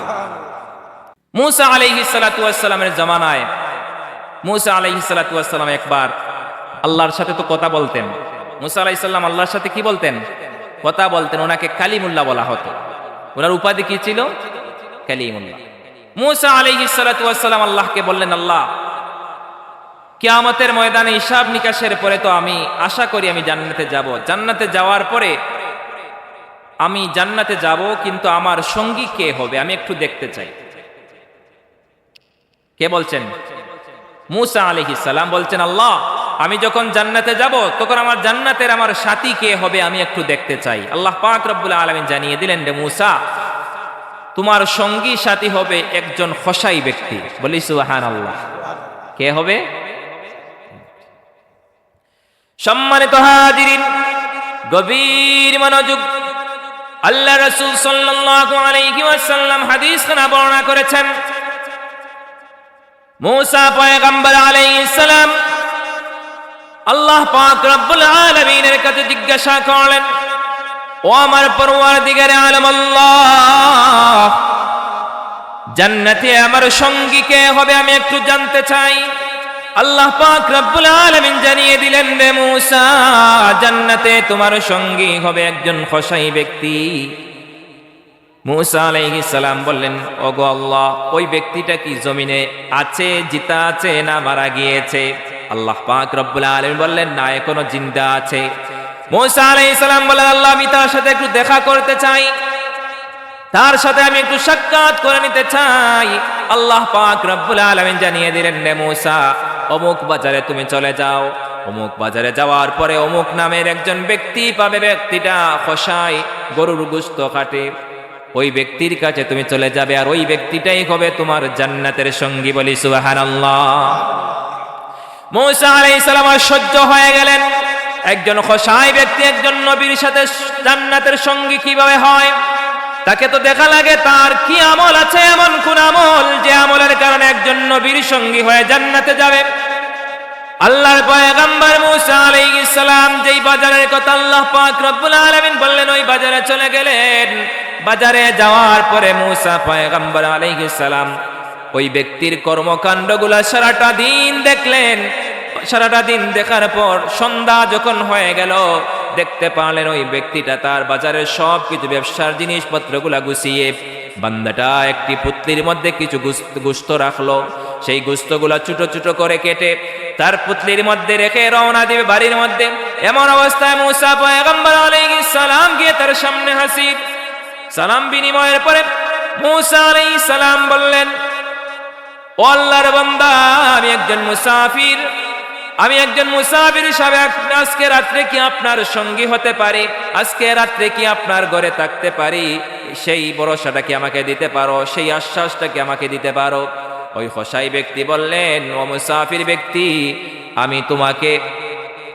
মুসা আলাইহিস সালাতু ওয়াস সালামের জামানায় মুসা আলাইহিস সালাতু ওয়াস সালাম একবার আল্লাহর সাথে তো কথা বলতেন। মুসা আলাইহিস সালাম আল্লাহর সাথে কি বলতেন? কথা বলতেন। ওনাকে কালিমুল্লাহ বলা হতো। ওনার উপাধি কি ছিল? কালিমুল্লাহ। মুসা আলাইহিস সালাতু ওয়াস সালাম আল্লাহকে বললেন, আল্লাহ, কিয়ামতের ময়দানে হিসাব নিকাশের পরে তো আমি আশা করি আমি জান্নাতে যাব। জান্নাতে যাওয়ার পরে আমি জান্নাতে যাব, কিন্তু আমার সঙ্গী কে হবে আমি একটু দেখতে চাই। কে বলছেন? মুসা আলাইহিস সালাম বলছেন, আল্লাহ, আমি যখন জান্নাতে যাব তখন আমার জান্নাতের আমার সাথী কে হবে আমি একটু দেখতে চাই। আল্লাহ পাক রব্বুল আলামিন জানিয়ে দিলেন, রে মুসা, তোমার সঙ্গী সাথী হবে একজন খসাই ব্যক্তি। বলি সুবহানাল্লাহ। কে হবে? সম্মানিত হাজিরিন, গভীর মনোযোগ। আল্লাহ রাসূল সাল্লাল্লাহু আলাইহি ওয়াসাল্লাম হাদিস খানা বর্ণনা করেছেন। মুসা পয়গম্বর আলাইহিস সালাম আল্লাহ পাক রব্বুল আলামিনের কাছে জিজ্ঞাসা করলেন, ও আমার পরওয়ারদিগার আলম আল্লাহ, জান্নাতে আমার সঙ্গী কে হবে আমি একটু জানতে চাই। আল্লাহ পাক রব্বুল আলামিন জানিয়ে দিলেন, রে মুসা, জান্নাতে তোমার সঙ্গী হবে একজন খসাই ব্যক্তি। মুসা আলাইহিস সালাম বললেন, ওগো আল্লাহ, ওই ব্যক্তিটা কি জমিনে আছে, জিতা আছে না মারা গিয়েছে? আল্লাহ পাক রব্বুল আলামিন বললেন, না, এখনো জিন্দা আছে। মুসা আলাইহিস সালাম বললেন, আল্লাহ, আমি তার সাথে একটু দেখা করতে চাই, তার সাথে আমি একটু সাক্ষাৎ করে নিতে চাই। আল্লাহ পাক রব্বুল আলামিন জানিয়ে দিলেন, রে মুসা, অমুক বাজারে তুমি চলে যাও। অমুক বাজারে যাওয়ার পরে অমুক নামের একজন ব্যক্তি পাবে, ব্যক্তিটা খসাই, গরুর গোশত কাটে। ওই ব্যক্তির কাছে তুমি চলে যাবে, আর ওই ব্যক্তিটাই হবে তোমার জান্নাতের সঙ্গী। বলি সুবহানাল্লাহ। মুসা আলাইহিস সালাম সহ্য হয়ে গেলেন, একজন খসাই ব্যক্তি একজন নবীর সাথে জান্নাতের সঙ্গী কিভাবে হয়? তাকে তো দেখা লাগে তার কি আমল আছে, এমন কোন আমল যে আমলের কারণে একজন নবীর সঙ্গী হয়ে জান্নাতে যাবে। আল্লাহর পয়গম্বর মুসা আলাইহিস সালাম যেই বাজারের কথা আল্লাহ পাক রব্বুল আলামিন বললেন, ওই বাজারে চলে গেলেন। বাজারে যাওয়ার পরে মুসা পয়গম্বর আলাইহিস সালাম ওই ব্যক্তির কর্মকাণ্ডগুলা সারাটা দিন দেখলেন। সারাটা দিন দেখার পর সন্ধ্যা যখন হয়ে গেল, দেখতে পারলেন ওই ব্যক্তিটা তার বাজারের সব কিছু ব্যবসার জিনিসপত্রগুলা গুছিয়ে বান্দাটা একটি পুতলির মধ্যে কিছু গোশত রাখলো। সেই গোশতগুলা ছোট ছোট করে কেটে তার পুতলির মধ্যে রেখে রওনা দিবে বাড়ির মধ্যে। এমন অবস্থায় মূসা পয়গম্বর আলাইহিস সালাম গিয়ে তার সামনে হাজির। সালাম বিনিময়ের পরে মূসা আলাইহিস সালাম বললেন, ও আল্লাহর বান্দা, আমি একজন মুসাফির হিসাবে আজকে রাত্রে কি আপনার সঙ্গী হতে পারি? আজকে রাত্রে কি আপনার ঘরে থাকতে পারি? সেই ভরসাটা কি আমাকে দিতে পারো? সেই আশ্বাসটা কি আমাকে দিতে পারো? ওই খোসাই ব্যক্তি বললেন, ও মুসাফির ব্যক্তি, আমি তোমাকে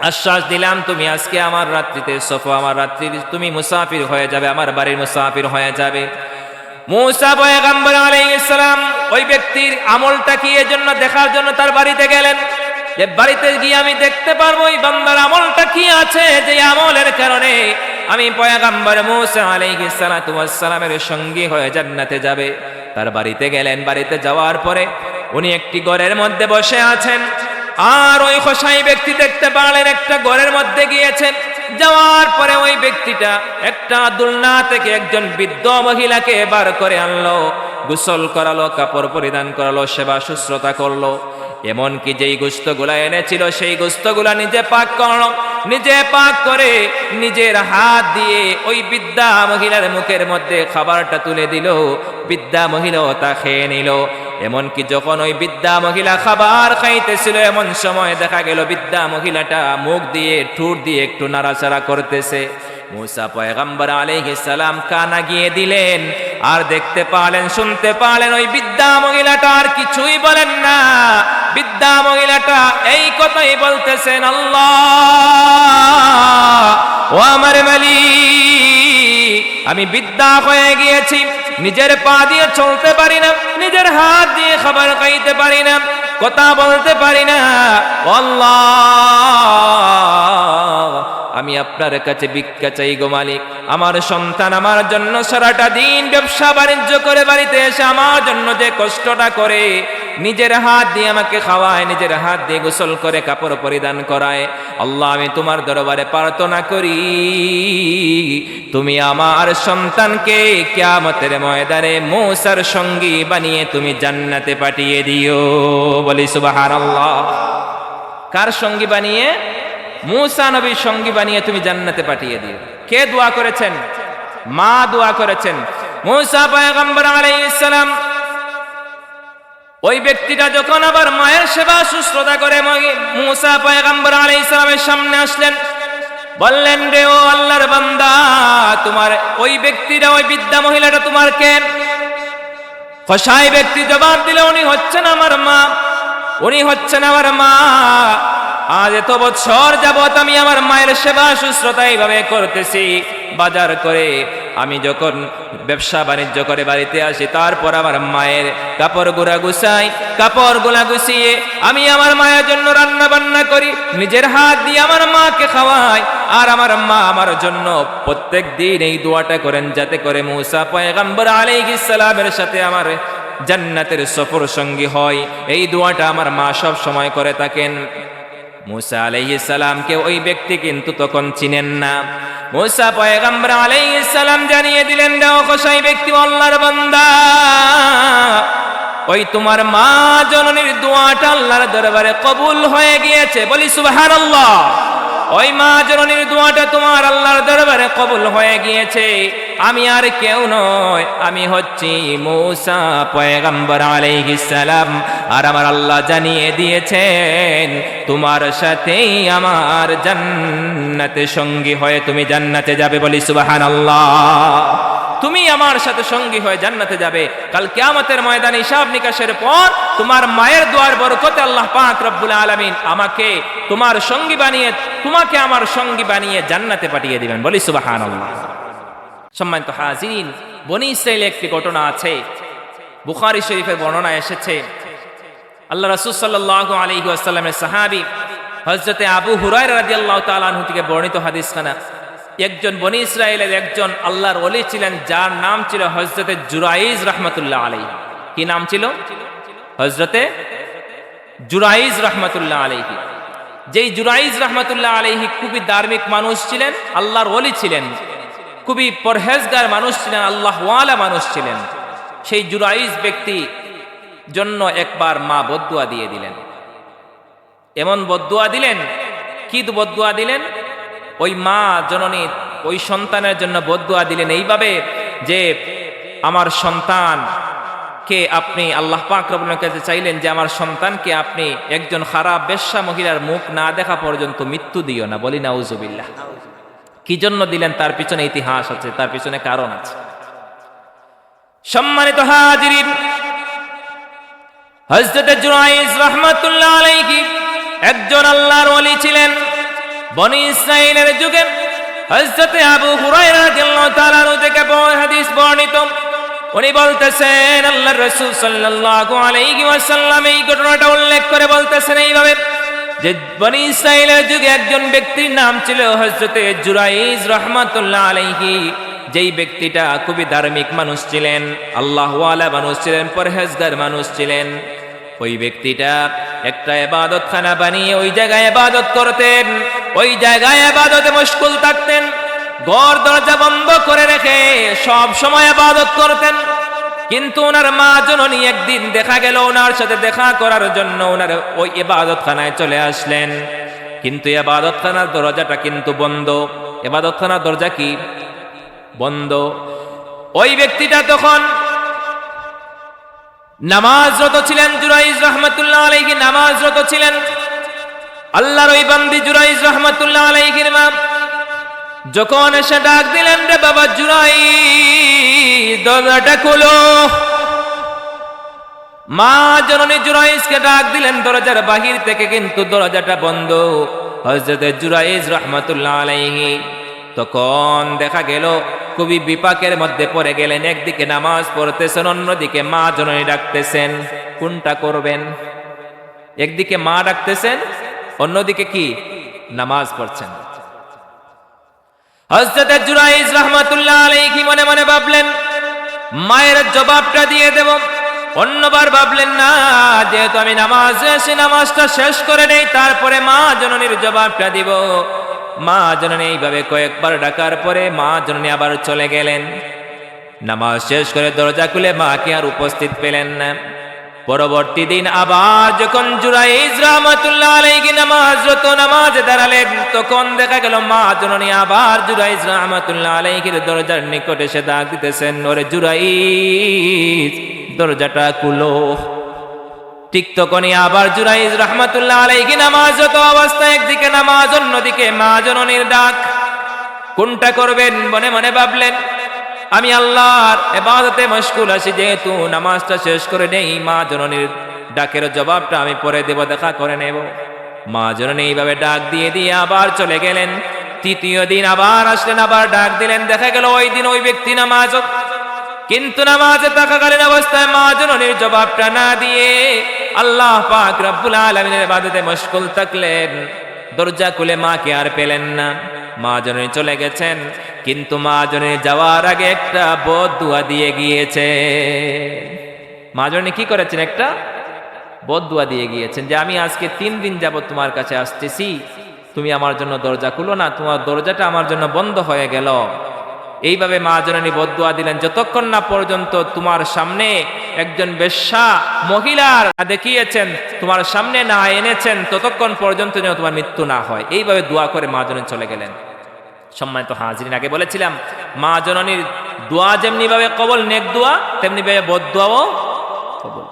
আশ্বাস দিলাম, তুমি আজকে আমার রাত্রিতে আমার রাত্রি তুমি মুসাফির হয়ে যাবে, আমার বাড়ির মুসাফির হয়ে যাবে। মূসা পয়গম্বর আলাইহিস সালাম ওই ব্যক্তির আমলটা কি এজন্য দেখার জন্য তার বাড়িতে গেলেন, যে বাড়িতে গিয়ে আমি দেখতে পারবো এই বান্দার আমলটা কি আছে, যে আমলের কারণে আমি পয়গম্বর মূসা আলাইহিস সালাতু ওয়াস সালামের সঙ্গী হয়ে জান্নাতে যাবে। তার বাড়িতে গেলেন। বাড়িতে যাওয়ার পরে উনি একটি ঘরের মধ্যে বসে আছেন। আর ওই খোসাই ব্যক্তি দেখতে পারলেন একটা ঘরের মধ্যে গিয়েছেন। যাওয়ার পরে ওই ব্যক্তিটা একটা দুলনা থেকে একজন বৃদ্ধ মহিলাকে বার করে আনলো, গোসল করালো, কাপড় পরিধান করালো, সেবা শুশ্রূষা করলো। এমনকি যেই গোশতগুলা এনেছিল সেই গোশতগুলা নিজে পাক করলো। নিজে পাক করে নিজের হাত দিয়ে ওই বৃদ্ধা মহিলার মুখের মধ্যে খাবারটা তুলে দিল। বৃদ্ধা মহিলাও তা খেয়ে নিল। এমনকি যখন ওই বৃদ্ধা মহিলা খাবার খাইতেছিল, এমন সময় দেখা গেল বৃদ্ধা মহিলাটা মুখ দিয়ে ঠোঁট দিয়ে একটু নাড়াচাড়া করতেছে। মূসা পয়গম্বর আলাইহিস সালাম কানা গিয়ে দিলেন, আর দেখতে পালেন, শুনতে পালেন ওই বৃদ্ধা মহিলাটা আর কিছুই বলেন না। বৃদ্ধা মহিলাটা এই কথাই বলতেছেন, আল্লাহ, ও আমার মালিক, আমি বৃদ্ধা হয়ে গিয়েছি, নিজের পা দিয়ে চলতে পারি না, নিজের হাত দিয়ে খাবার খাইতে পারি না, কথা বলতে পারি না। আল্লাহ, আমি আপনার কাছে ভিক্ষা চাই গো মালিক। আমার সন্তান আমার জন্য সারাটা দিন ব্যবসা বাণিজ্য করে বাড়িতে এসে আমার জন্য যে কষ্টটা করে, নিজের হাত দিয়ে আমাকে খাওয়ায়, নিজের হাত দিয়ে গোসল করে কাপড় পরিধান করায়। আল্লাহ, আমি তোমার দরবারে প্রার্থনা করি, তুমি আমার সন্তানকে কিয়ামতের ময়দানে মূসার সঙ্গী বানিয়ে তুমি জান্নাতে পাঠিয়ে দিও। বলি সুবহানাল্লাহ। কার সঙ্গী বানিয়ে? মূসা নবীর সঙ্গী বানিয়ে তুমি জান্নাতে পাঠিয়ে দিও। কে দোয়া করেছেন? মা দোয়া করেছেন। মূসা পয়গম্বর আলাইহিস সালাম ওই ব্যক্তিটা যখন আবার মায়ের সেবা শুশ্রূষা করে মূসা পয়গম্বর আলাইহিস সালামের সামনে আসলেন, বললেন, রে ও আল্লাহর বান্দা, তোমার ওই ব্যক্তিটা, ওই বৃদ্ধা মহিলাটা তোমার কে? খোসাই ব্যক্তি জবাব দিল, উনি হচ্ছেন আমার মা, উনি হচ্ছেন আমার মা। আজ এত বছর যাবত আমি আমার মায়ের সেবা শুশ্রূষা এইভাবে করতেছি। বাজার করে আমি যখন ব্যবসা বাণিজ্য করে বাড়িতে আসি, তারপর আমার মায়ের কাপড়গুলা গুছাই, কাপড়গুলা গুছিয়ে আমি আমার মায়ের জন্য রান্না বান্না করি, নিজের হাত দিয়ে আমার মাকে খাওয়াই। আর আমার মা আমার জন্য প্রত্যেক দিন এই দোয়াটা করেন, যাতে করে মূসা পয়গম্বর আলাইহিস সালামের সাথে আমার জান্নাতের সফর সঙ্গী হয়। এই দোয়াটা আমার মা সব সময় করে থাকেন। মূসা আলাইহিস সালামকে ওই ব্যক্তি কিন্তু তখন চিনেন না। মূসা পয়গম্বর আলাইহিস সালাম জানিয়ে দিলেন, ও খোসাই ব্যক্তি, আল্লাহর বান্দা, ওই তোমার মা জননীর দোয়াটা আল্লাহর দরবারে কবুল হয়ে গিয়েছে। বলি সুবহানাল্লাহ। ওই মা জননীর দোয়াটা তোমার আল্লাহর দরবারে কবুল হয়ে গিয়েছে। আমি আর কেউ নয়, আমি হচ্ছি মূসা পয়গম্বর আলাইহিস সালাম। আর আমার আল্লাহ জানিয়ে দিয়েছেন, তোমার সাথেই আমার জান্নাতে সঙ্গী হয়ে তুমি জান্নাতে যাবে। বলি সুবহানাল্লাহ। তুমি আমার সাথে সঙ্গী হয়ে জান্নাতে যাবে। কাল কিয়ামতের ময়দানে হিসাব নিকাশের পর তোমার মায়ের দোয়ার বরকতে আল্লাহ পাক রব্বুল আলামিন আমাকে তোমার সঙ্গী বানিয়ে, তোমাকে আমার সঙ্গী বানিয়ে জান্নাতে পাঠিয়ে দিবেন। বলি সুবহানাল্লাহ। সম্মানিত হাজিরিন, বনি ইসরাইলের একটি ঘটনা আছে, বুখারী শরীফের বর্ণনা এসেছে। আল্লাহ রাসূল সাল্লাল্লাহু আলাইহি ওয়াসাল্লামের সাহাবী হযরতে আবু হুরায়রা রাদিয়াল্লাহু তাআলা আনহু থেকে বর্ণিত হাদিসখানা, একজন বনি ইসরাইলের একজন আল্লাহর ওলি ছিলেন, যার নাম ছিল হযরতে জুরাইজ রাহমাতুল্লাহ আলাইহি। কি নাম ছিল? হযরতে জুরাইজ রাহমাতুল্লাহ আলাইহি। যেই জুরাইজ রাহমাতুল্লাহ আলাইহি খুবই ধার্মিক মানুষ ছিলেন, আল্লাহর ওলি ছিলেন, খুবই পরহেজগার মানুষ ছিলেন, আল্লাহওয়ালা মানুষ ছিলেন। সেই জুরাইজ ব্যক্তি জন্য একবার মা বদদুয়া দিয়ে দিলেন। এমন বদদুয়া দিলেন, কি বদদুয়া দিলেন? ওই মা জননী ওই সন্তানের জন্য বদদুয়া দিলেন এইভাবে যে আমার সন্তানকে আপনি, আল্লাহ পাক রব্বুল আলামিনের কাছে চাইলেন যে আমার সন্তানকে আপনি একজন খারাপ বেশ্যা মহিলার মুখ না দেখা পর্যন্ত মৃত্যু দিও না। বলি নাউজুবিল্লাহ। কি জন্য দিলেন তার পিছনে ইতিহাস আছে, তার পিছনে কারণ আছে। সম্মানিত হাজিরিন, হযরত জুরাইজ রাহমাতুল্লাহ আলাইহি একজন আল্লাহর ওলি ছিলেন। বনি ইসরাইলের যুগে হযরত আবু হুরায়রা রাদিয়াল্লাহু তাআলা আনহু থেকে হাদিস বর্ণিত, উনি বলতেছেন আল্লাহর রাসূল সাল্লাল্লাহু আলাইহি ওয়াসাল্লাম এই ঘটনাটা উল্লেখ করে বলতেছেন এইভাবে যে বনি ইসরাইলের যুগে একজন ব্যক্তির নাম ছিল হযরত জুরাইজ রাহমাতুল্লাহ আলাইহি। যেই ব্যক্তিটা খুবই ধার্মিক মানুষ ছিলেন, আল্লাহওয়ালা মানুষ ছিলেন, পরহেজগার মানুষ ছিলেন। ওই ব্যক্তিটা একটা ইবাদতখানা বানিয়ে ওই জায়গায় ইবাদত করতেন, ওই জায়গায় ইবাদতে মশগুল থাকতেন, ঘর দরজা বন্ধ করে রেখে সব সময় ইবাদত করতেন। কিন্তু ওনার মা জননী একদিন দেখা গেল ওনার সাথে দেখা করার জন্য ওনার ওই ইবাদতখানায় চলে আসলেন। কিন্তু ইবাদতখানার দরজাটা কিন্তু বন্ধ। ইবাদতখানার দরজা কি? বন্ধ। ওই ব্যক্তিটা তখন নামাজরত ছিলেন। জুরাইজ রাহমাতুল্লাহ আলাইহি নামাজরত ছিলেন। আল্লাহর ওই বান্দি জুরাইজ রাহমাতুল্লাহ আলাইহির মা যখন এসে ডাক দিলেন, রে বাবা জুরাইজ দরজাটা খোলো। মা জননী জুরাইজকে ডাক দিলেন দরজার বাহির থেকে, কিন্তু দরজাটা বন্ধ। হযরত জুরাইজ রাহমাতুল্লাহ আলাইহি তখন দেখা গেল খুবই বিপাকের মধ্যে পড়ে গেলেন। একদিকে নামাজ পড়তেছেন, অন্যদিকে মা জননী ডাকতেছেন। কোনটা করবেন? একদিকে মা ডাকতেছেন, অন্যদিকে কি? নামাজ পড়ছেন। হযরত জুরাইজ রাহমাতুল্লাহ আলাইহি মনে মনে ভাবলেন মায়ের জবাবটা দিয়ে দেব। অন্যবার ভাবলেন না, যেহেতু আমি নামাজে এসে নামাজটা শেষ করে নেই, তারপরে মা জননীর জবাবটা দিব। মা জননী এইভাবে কয়েকবার ডাকার পরে মা জননী আবার চলে গেলেন। নামাজ শেষ করে দরজা খুলে মাকে আর উপস্থিত পেলেন না। পরবর্তী দিন আবার যখন জুরাইজ রাহমাতুল্লাহ আলাইহি নামাজে দাঁড়ালেন, তখন দেখা গেল মা জননী আবার জুরাইজ রাহমাতুল্লাহ আলাইহির দরজার নিকট এসে ডাক দিতেছেন, ওরে জুরাইজ দরজাটা খুলো। ঠিক তখনই আবার জুরাইজ রাহমাতুল্লাহ আলাইহি নামাজরত অবস্থায় একদিকে নামাজ, অন্যদিকে মা জননীর ডাক। কোনটা করবেন মনে মনে ভাবলেন, আমি আল্লাহর ইবাদতে মশগুল আছি, যেহেতু নামাজটা শেষ করে নেই, মা জননীর ডাকের জবাবটা আমি পরে দেব, দেখা করে নেব। মা জননী এইভাবে ডাক দিয়ে দিয়ে আবার চলে গেলেন। তৃতীয় দিন আবার আসলেন, আবার ডাক দিলেন। দেখা গেল ওই দিন ওই ব্যক্তি নামাজ, কিন্তু নামাজে থাকাকালীন অবস্থায় মা জননীর জবাবটা না দিয়ে আল্লাহ পাক রব্বুল আলামিনের ইবাদতে মশগুল থাকলেন। দরজা খুলে মাকে আর পেলেন না। মা জননী চলে গেছেন, কিন্তু মা জননী যাওয়ার আগে একটা বদদুয়া দিয়ে গিয়েছে। মা জননী কি করেছেন? একটা বদদুয়া দিয়ে গিয়েছেন যে আমি আজকে 3 দিন যাবত তোমার কাছে আসতেছি, তুমি আমার জন্য দরজা খুলো না, তোমার দরজাটা আমার জন্য বন্ধ হয়ে গেল। এইভাবে মা জননী বদদুয়া দিলেন, যতক্ষণ না পর্যন্ত তোমার সামনে একজন বেশ্যা মহিলার দেখিয়েছেন, তোমার সামনে না এনেছেন, ততক্ষণ পর্যন্ত যেন তোমার মৃত্যু না হয়। এইভাবে দোয়া করে মা জননী চলে গেলেন। সম্মানিত হাজিরিন, আগে বলেছিলাম মা জননীর দোয়া যেমনি ভাবে কবল, নেক দোয়া, তেমনি ভাবে বদদুয়াও কবল।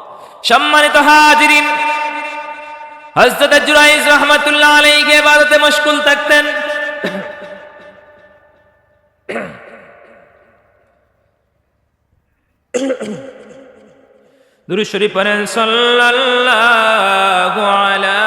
সম্মানিত হাজিরিন, হযরত জুরাইজ রাহমাতুল্লাহ আলাইহি ইবাদতে মশগুল থাকতেন। দুরূদ শরীফ পড়েন, সাল্লাল্লাহু আলা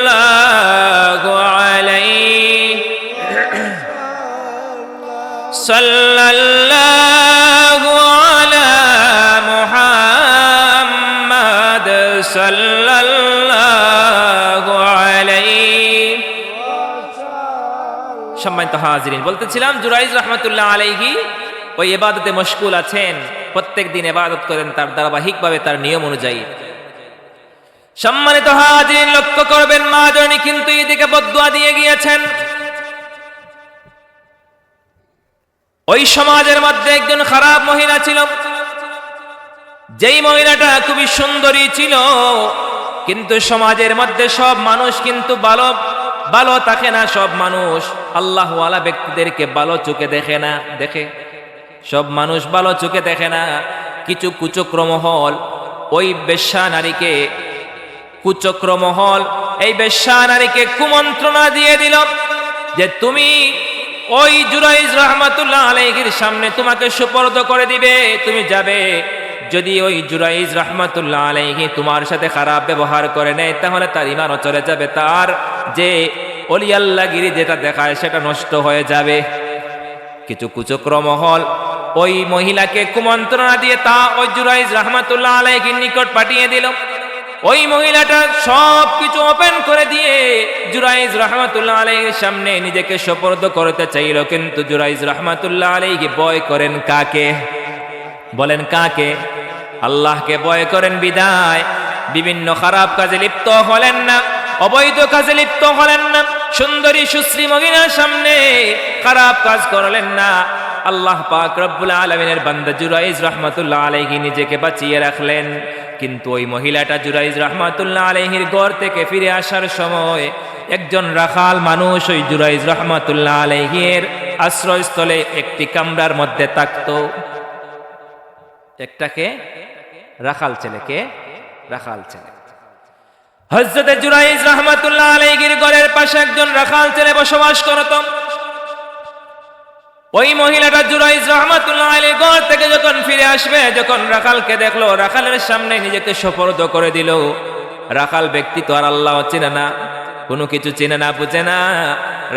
সাল্লাল্লাহু আলাইহি সাল্লাল্লাহু আলা মুহাম্মাদ সাল্লাল্লাহু আলাইহি। সম্মানিত হাজিরিন, বলতেছিলাম জুরাইজ রাহমাতুল্লাহ আলাইহি ওই ইবাদতে মশগুল আছেন, প্রত্যেক দিন ইবাদত করেন তার ধারাবাহিকভাবে তার নিয়ম অনুযায়ী। সম্মানিত হাজিরিন, লক্ষ্য করবেন মা জননী কিন্তু এদিকে বদদুয়া দিয়ে গিয়েছেন। ওই সমাজের মধ্যে একজন খারাপ মহিলা ছিল, যেই মহিলাটা খুবই সুন্দরী ছিল, কিন্তু সমাজের মধ্যে সব মানুষ কিন্তু ভালো থাকে না। সব মানুষ আল্লাহওয়ালা ব্যক্তিদেরকে ভালো চোখে দেখে না, সব মানুষ ভালো চোখে দেখে না। কিছু কুচক্র মহল ওই বেশ্যা নারীকে এই বেশ্যা নারীকে কুমন্ত্রণা দিয়ে দিল যে তুমি ওই জুরাইজ রাহমাতুল্লাহ আলাইহির সামনে তোমাকে সুপর্দ করে দিবে, তুমি যাবে। যদি ওই জুরাইজ রাহমাতুল্লাহ আলাইহি তোমার সাথে খারাপ ব্যবহার করে নেয় তাহলে তার ঈমানও চলে যাবে, তার যে ওলি আল্লাহগিরি যেটা দেখায় সেটা নষ্ট হয়ে যাবে। কিছু কুচক্র মহল ওই মহিলাকে কুমন্ত্রণা দিয়ে তা ওই জুরাইজ রাহমাতুল্লাহ আলাইহির নিকট পাঠিয়ে দিল। ওই মহিলাটা সব কিছু ওপেন করে দিয়ে জুরাইজ রাহমাতুল্লাহ আলাইহির সামনে নিজেকে সুপর্দ করতে চাইল, কিন্তু জুরাইজ রাহমাতুল্লাহ আলাইহি ভয় করেন কাকে? বলেন কাকে? আল্লাহকে ভয় করেন বিদায় বিভিন্ন খারাপ কাজে লিপ্ত হলেন না, অবৈধ কাজে লিপ্ত হলেন না, সুন্দরী সুশ্রী মহিলার সামনে খারাপ কাজ করলেন না। আল্লাহ পাক রব্বুল আলামিনের বান্দা জুরাইজ রাহমাতুল্লাহ আলাইহি নিজেকে বাঁচিয়ে রাখলেন। কিন্তু ওই মহিলাটা জুরাইজ রাহমাতুল্লাহ আলাইহির ঘর থেকে ফিরে আসার সময় একজন রাখাল মানুষ ওই জুরাইজ রাহমাতুল্লাহ আলাইহির আশ্রয়স্থলে একটি কামরার মধ্যে থাকতো। একটাকে রাখাল ছেলেকে রাখাল ছেলে হযরত জুরাইজ রাহমাতুল্লাহ আলাইহির ঘরের পাশে একজন রাখাল ছেলে বসবাস করত। ওই মহিলাটা জুরাইজ রাহমাতুল্লাহ আলাইহির ঘর থেকে যখন ফিরে আসবে, যখন রাখালকে দেখলো, রাখালের সামনে নিজেকে সুপর্দ করে দিল। রাখাল ব্যক্তি তো আর আল্লাহ চেনে না, কোনো কিছু চেনে না, বুঝে না।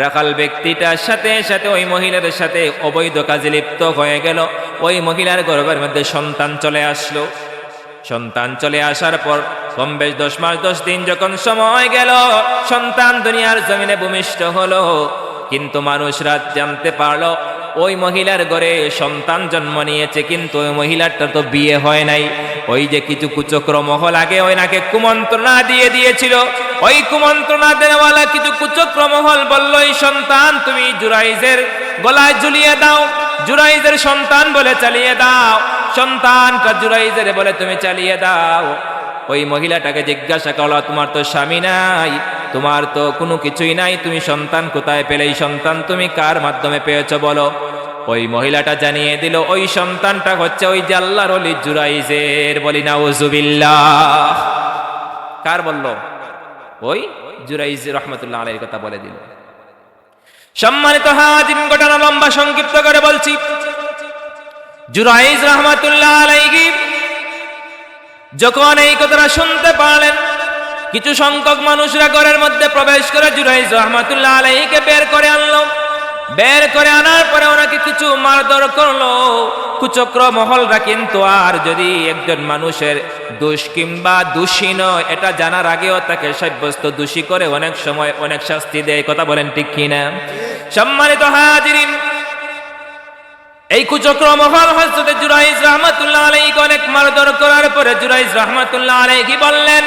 রাখাল ব্যক্তিটার সাথে সাথে ওই মহিলার সাথে অবৈধ কাজে লিপ্ত হয়ে গেল। ওই মহিলার গর্ভের মধ্যে সন্তান চলে আসলো। সন্তান চলে আসার পর কম বেশ 10 মাস 10 দিন যখন সময় গেল, সন্তান দুনিয়ার জমিনে ভূমিষ্ঠ হলো। কিন্তু মানুষরা জানতে পারলো ওই মহিলার ঘরে সন্তান জন্ম নিয়েছে, কিন্তু ওই মহিলাটা তো বিয়ে হয় নাই। ওই যে কিছু কুচক্র মহল আগে ওই নাকে কুমন্ত্রণা দিয়ে দিয়েছিল, ওই কুমন্ত্রণা দেওয়ালা কিছু কুচক্র মহল বলল এই সন্তান তুমি জুরাইজের গলায় ঝুলিয়ে দাও, জুরাইজের সন্তান বলে চালিয়ে দাও, সন্তানটা জুরাইজের বলে তুমি চালিয়ে দাও। ওই মহিলাটাকে জিজ্ঞাসা করলো তোমার তো স্বামী নাই, তোমার তো কোনো কিছুই নাই, তুমি সন্তান কোথায় পেলে? এই সন্তান তুমি কার মাধ্যমে পেয়েছো বলো। ওই মহিলাটা জানিয়ে দিল ওই সন্তানটা হচ্ছে ওই যে আল্লাহর ওলি জুরাইজের। বলি নাউজুবিল্লাহ। কার বলল? ওই জুরাইজ রাহমাতুল্লাহ আলাইহির কথা বলে দিল। সম্মানিত হাজিরিন, ঘটনা লম্বা সংক্ষিপ্ত করে বলছি। জুরাইজ রাহমাতুল্লাহ আলাইহি যখন এই কথাটা শুনতে পারলেন, কিছু সংখ্যক মানুষরা ঘরের মধ্যে প্রবেশ করে জুরাইজ রাহমাতুল্লাহ আলাইহিকে বের করে আনলো। বের করে আনার পরে ওনাকে কিছু মারধর করলো কুচক্র মহলরা। কিন্তু আর যদি একজন মানুষের দোষ কিংবা দোষী নয় এটা জানার আগেও তাকে সাব্যস্ত দোষী করে অনেক সময় অনেক শাস্তি দেয়। কথা বলেন ঠিক কিনা? সম্মানিত হাজিরিন, এই কুচক্র মহল হযরত জুরাইজ রাহমাতুল্লাহ আলাইহিকে অনেক মারধর করার পরে জুরাইজ রাহমাতুল্লাহ আলাইহি বললেন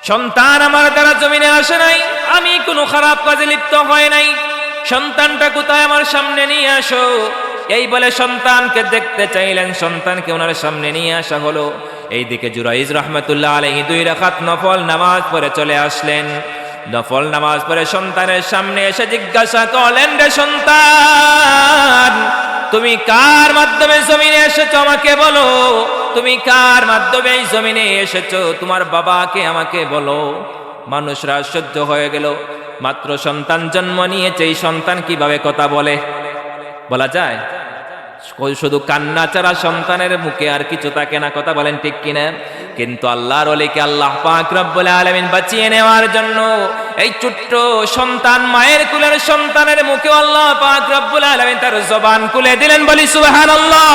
সন্তান আমার দ্বারা জমিনে আসে নাই, আমি কোনো খারাপ কাজে লিপ্ত হয় নাই, সন্তানটা কোথায় আমার সামনে নিয়ে আসো। এই বলে সন্তানকে দেখতে চাইলেন, সন্তানকে ওনার সামনে নিয়ে আসা হলো। এইদিকে জুরাইজ রাহমাতুল্লাহ আলাইহি 2 রাকাত নফল নামাজ পড়ে চলে আসলেন। নফল নামাজ পড়ে সন্তানের সামনে এসে জিজ্ঞাসা করলেন, রে সন্তান তুমি কার মাধ্যমে জমিনে এসেছো আমাকে বলো, তুমি কার মাধ্যমে এই জমিনে এসেছো, তোমার বাবাকে আমাকে বলো। মানুষরা আশ্চর্য হয়ে গেল, মাত্র সন্তান জন্ম নিয়েছে, এই সন্তান কিভাবে কথা বলে? বলা যায়? শুধু কান্না ছাড়া সন্তানের মুখে আর কিছু থাকে না। কথা বলেন ঠিক কিনা? কিন্তু আল্লাহর ওলিকে আল্লাহ পাক রব্বুল আলামিন বাঁচিয়ে নেওয়ার জন্য এই ছোট্ট সন্তান, মায়ের কুলের সন্তানের মুখে আল্লাহ পাক রব্বুল আলামিন তার জবান খুলে দিলেন। বলি সুবহানাল্লাহ।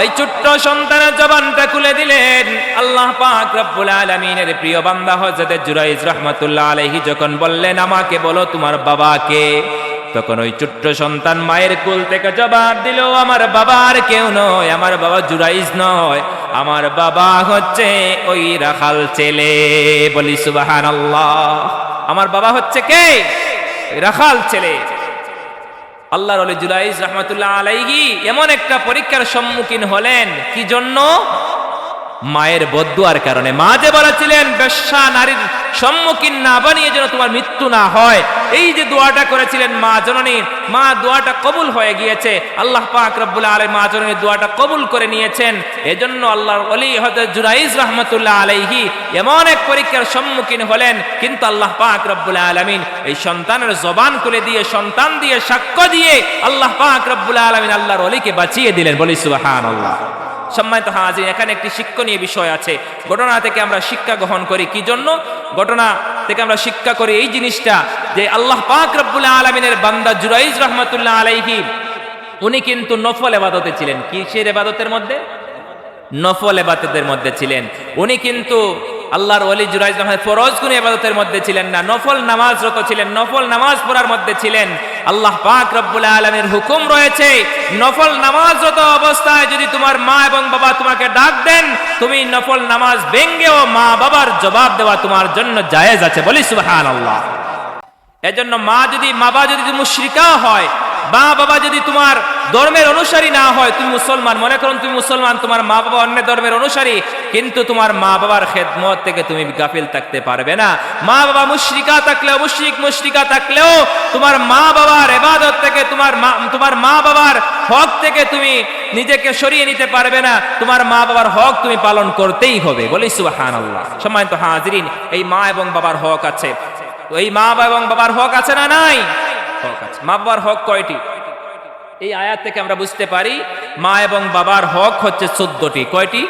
এই ছোট্ট সন্তানের জবানটা খুলে দিলেন আল্লাহ পাক রব্বুল আলামিনের প্রিয় বান্দা হযরত জুরাইজ রাহমাতুল্লাহ আলাইহি যখন বললেন আমাকে বলো তোমার বাবাকে, তখন ওই ছোট্ট সন্তান মায়ের কোল থেকে জবাব দিল, আমার বাবা আর কেউ নয়, আমার বাবা জুরাইজ নয়, আমার বাবা হচ্ছে ওই রাখাল ছেলে। বলি সুবহানাল্লাহ। আমার বাবা হচ্ছে কে? রাখাল ছেলে। আল্লাহর ওলি জুরাইজ রাহমাতুল্লাহ আলাইহি এমন একটা পরীক্ষার সম্মুখীন হলেন, কি জন্য? মায়ের বদদুয়ার কারণে। মা যে বলেছিলেন বেশ্যা নারীর সম্মুখীন না বানিয়ে যেন তোমার মৃত্যু না হয়, এই যে দোয়াটা করেছিলেন মা জননী, মা দোয়াটা কবুল হয়ে গিয়েছে। আল্লাহ পাক রব্বুল আলামিন মা জননীর দোয়াটা কবুল করে নিয়েছেন। এজন্য আল্লাহর ওলি হযরত জুরাইজ রাহমাতুল্লাহ আলাইহি এমন এক পরীক্ষার সম্মুখীন হলেন, কিন্তু আল্লাহ পাক রব্বুল আলামিন এই সন্তানের জবান খুলে দিয়ে, সন্তান দিয়ে, সাক্ষ্য দিয়ে আল্লাহ পাক রব্বুল আলামিন আল্লাহর ওলিকে বাঁচিয়ে দিলেন। বলি সুবহানাল্লাহ। সম্মানিত হাজির, এখানে একটি শিক্ষণীয় বিষয় আছে। ঘটনা থেকে আমরা শিক্ষা গ্রহণ করি। কি জন্য? ঘটনা থেকে আমরা শিক্ষা করি এই জিনিসটা যে আল্লাহ পাক রব্বুল আলামিনের বান্দা জুরাইজ রাহমাতুল্লাহ আলাইহি উনি কিন্তু নফল ইবাদতে ছিলেন। কিসের ইবাদতের মধ্যে? নফল ইবাদতের মধ্যে ছিলেন। উনি কিন্তু আল্লাহর ওলি জুরাইজ রাহমাতুল্লাহ ফরজ কোন ইবাদতের মধ্যে ছিলেন না, নফল নামাজরত ছিলেন, নফল নামাজ পড়ার মধ্যে ছিলেন। আল্লাহ পাক রব্বুল আলামিনের হুকুম রয়েছে, নফল নামাজরত অবস্থায় যদি তোমার মা এবং বাবা তোমাকে ডাক দেন, তুমি নফল নামাজ ভেঙ্গেও মা বাবার জবাব দেওয়া তোমার জন্য জায়েজ আছে। বলি সুবহানাল্লাহ। এজন্য মা বাবা যদি মুশরিকা হয়, মা বাবা যদি তোমার ধর্মের অনুসারী না হয়, তুমি মুসলমান, মনে করুন তুমি মুসলমান, তোমার মা বাবা অন্য ধর্মের অনুসারী, কিন্তু তোমার মা বাবার খেদমত থেকে তুমি গাফিল থাকতে পারবে না। মা বাবা মুশরিকা থাকলেও, মুশরিকা থাকলেও তোমার মা বাবার ইবাদত থেকে, তোমার মা বাবার হক থেকে তুমি নিজেকে সরিয়ে নিতে পারবে না। তোমার মা বাবার হক তুমি পালন করতেই হবে। বলি সুবহানাল্লাহ। সম্মানিত হাজিরিন, এই মা এবং বাবার হক আছে। এই মা এবং বাবার হক আছে না নাই? হক আছে। মা বাবার হক কয়টি? এই আয়াত থেকে আমরা বুঝতে পারি মা এবং বাবার হক হচ্ছে 14টি। কয়টি?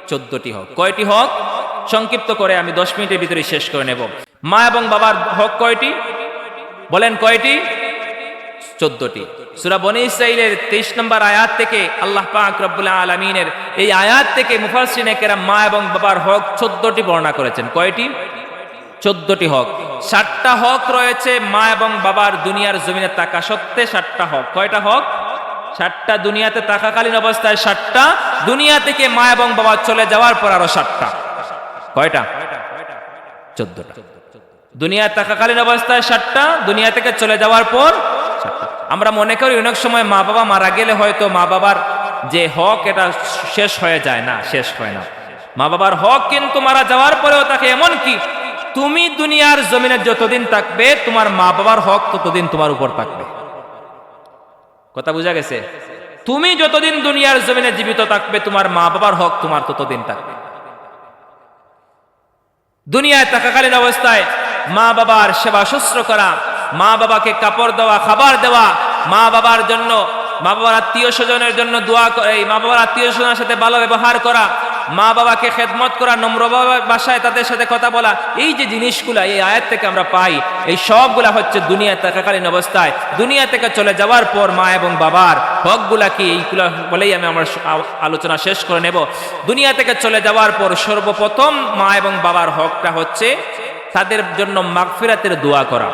14টি হক। কয়টি হক? সংক্ষিপ্ত করে আমি 10 মিনিটের ভিতরে শেষ করে নেব। মা এবং বাবার হক কয়টি? বলেন কয়টি? 14টি। সূরা বনী ইসরাঈলের 23 নম্বর আয়াত থেকে আল্লাহ পাক রব্বুল আলামিনের এই আয়াত থেকে মুফাসসিরিনে কেরাম মা এবং বাবার হক 14টি বর্ণনা করেছেন। কয়টি? 14টি হক। 7টা হক রয়েছে মা এবং বাবার দুনিয়ার জমিনে থাকা সত্ত্বে। 7টা হক। কয়টা হক? 7টা দুনিয়াতে থাকাকালীন অবস্থায় 7টা, দুনিয়া থেকে মা এবং বাবা চলে যাওয়ার পর আরো 7টা। কয়টা? 14টা। দুনিয়া থাকাকালীন অবস্থায় 7টা, দুনিয়া থেকে চলে যাওয়ার পর 7টা। আমরা মনে করি অনেক সময় মা বাবা মারা গেলে হয়তো মা বাবার যে হক এটা শেষ হয়ে যায় না, শেষ হয় না। মা বাবার হক কিন্তু মারা যাওয়ার পরেও তাকে, এমন কি তুমি দুনিয়ার জমিনে যতদিন থাকবে তোমার মা বাবার হক ততদিন তোমার উপর থাকবে। কথা বুঝা গেছে? তুমি যতদিন দুনিয়ার জমিনে জীবিত থাকবে তোমার মা বাবার হক তোমার ততদিন থাকবে। দুনিয়ায় থাকাকালীন অবস্থায় মা বাবার সেবা শুশ্রূষা করা, মা বাবাকে কাপড় দেওয়া, খাবার দেওয়া, মা বাবার জন্য, মা বাবার আত্মীয় স্বজনের জন্য দোয়া করে, মা বাবার আত্মীয় স্বজনের সাথে ভালো ব্যবহার করা, মা বাবাকে খেদমত করা, নম্র ভাষায় তাদের সাথে কথা বলা, এই যে জিনিসগুলা এই আয়াত থেকে আমরা পাই, এই সবগুলা হচ্ছে দুনিয়া থাকাকালীন অবস্থায়। দুনিয়া থেকে চলে যাওয়ার পর মা এবং বাবার হকগুলা কি, এইগুলা বলেই আমি আমার আলোচনা শেষ করে নেব। দুনিয়া থেকে চলে যাওয়ার পর সর্বপ্রথম মা এবং বাবার হকটা হচ্ছে তাদের জন্য মাগফিরাতের দোয়া করা।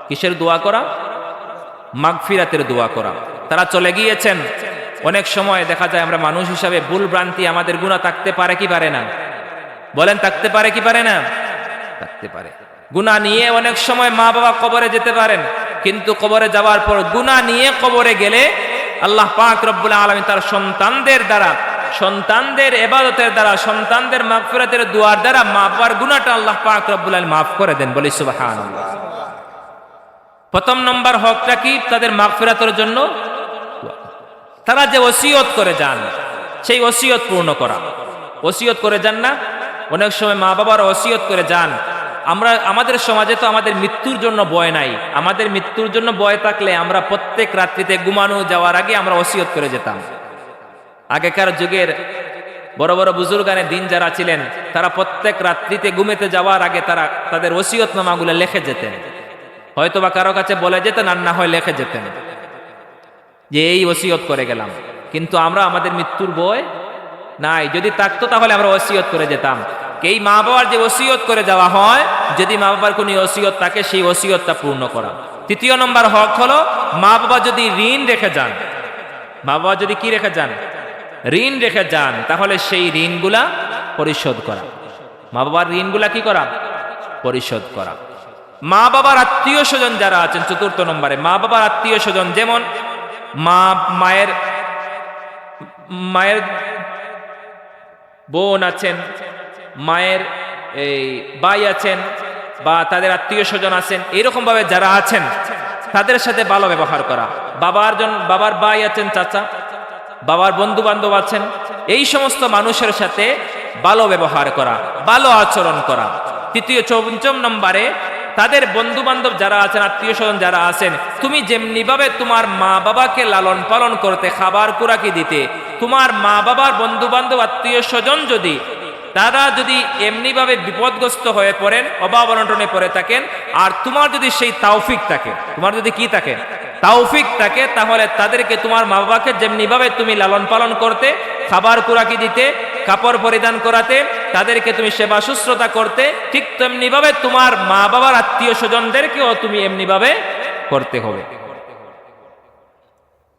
কিসের দোয়া করা? মাগফিরাতের দোয়া করা। তারা চলে গিয়েছেন। অনেক সময় দেখা যায় আমরা মানুষ হিসাবে ভুল ভ্রান্তি, আমাদের গুনাহ থাকতে পারে কি পারে না? বলেন থাকতে পারে কি পারে না? থাকতে পারে। গুনাহ নিয়ে অনেক সময় মা বাবা কবরে যেতে পারেন, কিন্তু কবরে যাওয়ার পর গুনাহ নিয়ে কবরে গেলে আল্লাহ পাক রব্বুল আলামিন তার সন্তানদের দ্বারা, সন্তানদের ইবাদতের দ্বারা, সন্তানদের মাগফিরাতের দোয়ার দ্বারা মা বাবার গুনাহটা আল্লাহ পাক রব্বুল আলামিন মাফ করে দেন। বলি সুবহানাল্লাহ। প্রথম নম্বর হকটা কি? তাদের মাগফিরাতের জন্য তারা যে ওসিয়ত করে যান সেই ওসিয়ত পূর্ণ করা। ওসিয়ত করে যান না? অনেক সময় মা বাবার ওসিয়ত করে যান। আমাদের সমাজে তো আমাদের মৃত্যুর জন্য ভয় নাই। আমাদের মৃত্যুর জন্য ভয় থাকলে আমরা প্রত্যেক রাত্রিতে ঘুমানো যাওয়ার আগে আমরা ওসিয়ত করে যেতাম। আগেকার যুগের বড় বড় বুজুর্গানে দিন যারা ছিলেন তারা প্রত্যেক রাত্রিতে ঘুমেতে যাওয়ার আগে তারা তাদের ওসিয়তনামাগুলো লিখে যেতেন। হয়তো বা কারো কাছে বলে যেতেন, আর না হয় লিখে যেতেন যে এই ওসিয়ত করে গেলাম। কিন্তু আমরা আমাদের মৃত্যুর ভয় নাই। যদি থাকতো তাহলে আমরা ওসিয়ত করে যেতাম। এই মা বাবার যে ওসিয়ত করে যাওয়া হয়, যদি মা বাবার কোনো ওসিয়ত থাকে সেই ওসিয়তটা পূর্ণ করা। তৃতীয় নম্বর হক হলো মা বাবা যদি ঋণ রেখে যান, মা বাবা যদি কি রেখে যান, ঋণ রেখে যান, তাহলে সেই ঋণগুলা পরিশোধ করা। মা বাবার ঋণগুলা কি করা? পরিশোধ করা। মা বাবার আত্মীয় স্বজন যারা আছেন, চতুর্থ নম্বরে মা বাবার আত্মীয় স্বজন, যেমন মায়ের বোন আছেন, মায়ের এই ভাই আছেন, বা তাদের আত্মীয় স্বজন আছেন, এরকম ভাবে যারা আছেন তাদের সাথে ভালো ব্যবহার করা। বাবার ভাই আছেন, চাচা, বাবার বন্ধু বান্ধব আছেন, এই সমস্ত মানুষের সাথে ভালো ব্যবহার করা, ভালো আচরণ করা। তৃতীয় পঞ্চম নম্বরে তাদের বন্ধু বান্ধব যারা আছেন, আত্মীয় স্বজন যারা আছেন, তুমি যেমনি ভাবে তোমার মা বাবাকে লালন পালন করতে, খাবার কুরাকি দিতে, তোমার মা বাবার বন্ধু বান্ধব আত্মীয় স্বজন যদি তারা যদি এমনিভাবে বিপদগ্রস্ত হয়ে পড়েন, অভাব অনটনে পড়ে থাকেন, আর তোমার যদি সেই তাওফিক থাকে, তোমার যদি কি থাকে, তাওফিক থাকে, তাহলে তাদেরকে তোমার মা বাবাকে যেমনিভাবে তুমি লালন পালন করতে, খাবার কুরাকি দিতে, কাপড় পরিধান করাতে, তাদেরকে তুমি সেবা শুশ্রূষা করতে, ঠিক তেমনিভাবে তোমার মা বাবার আত্মীয় স্বজনদেরকেও তুমি এমনিভাবে করতে হবে।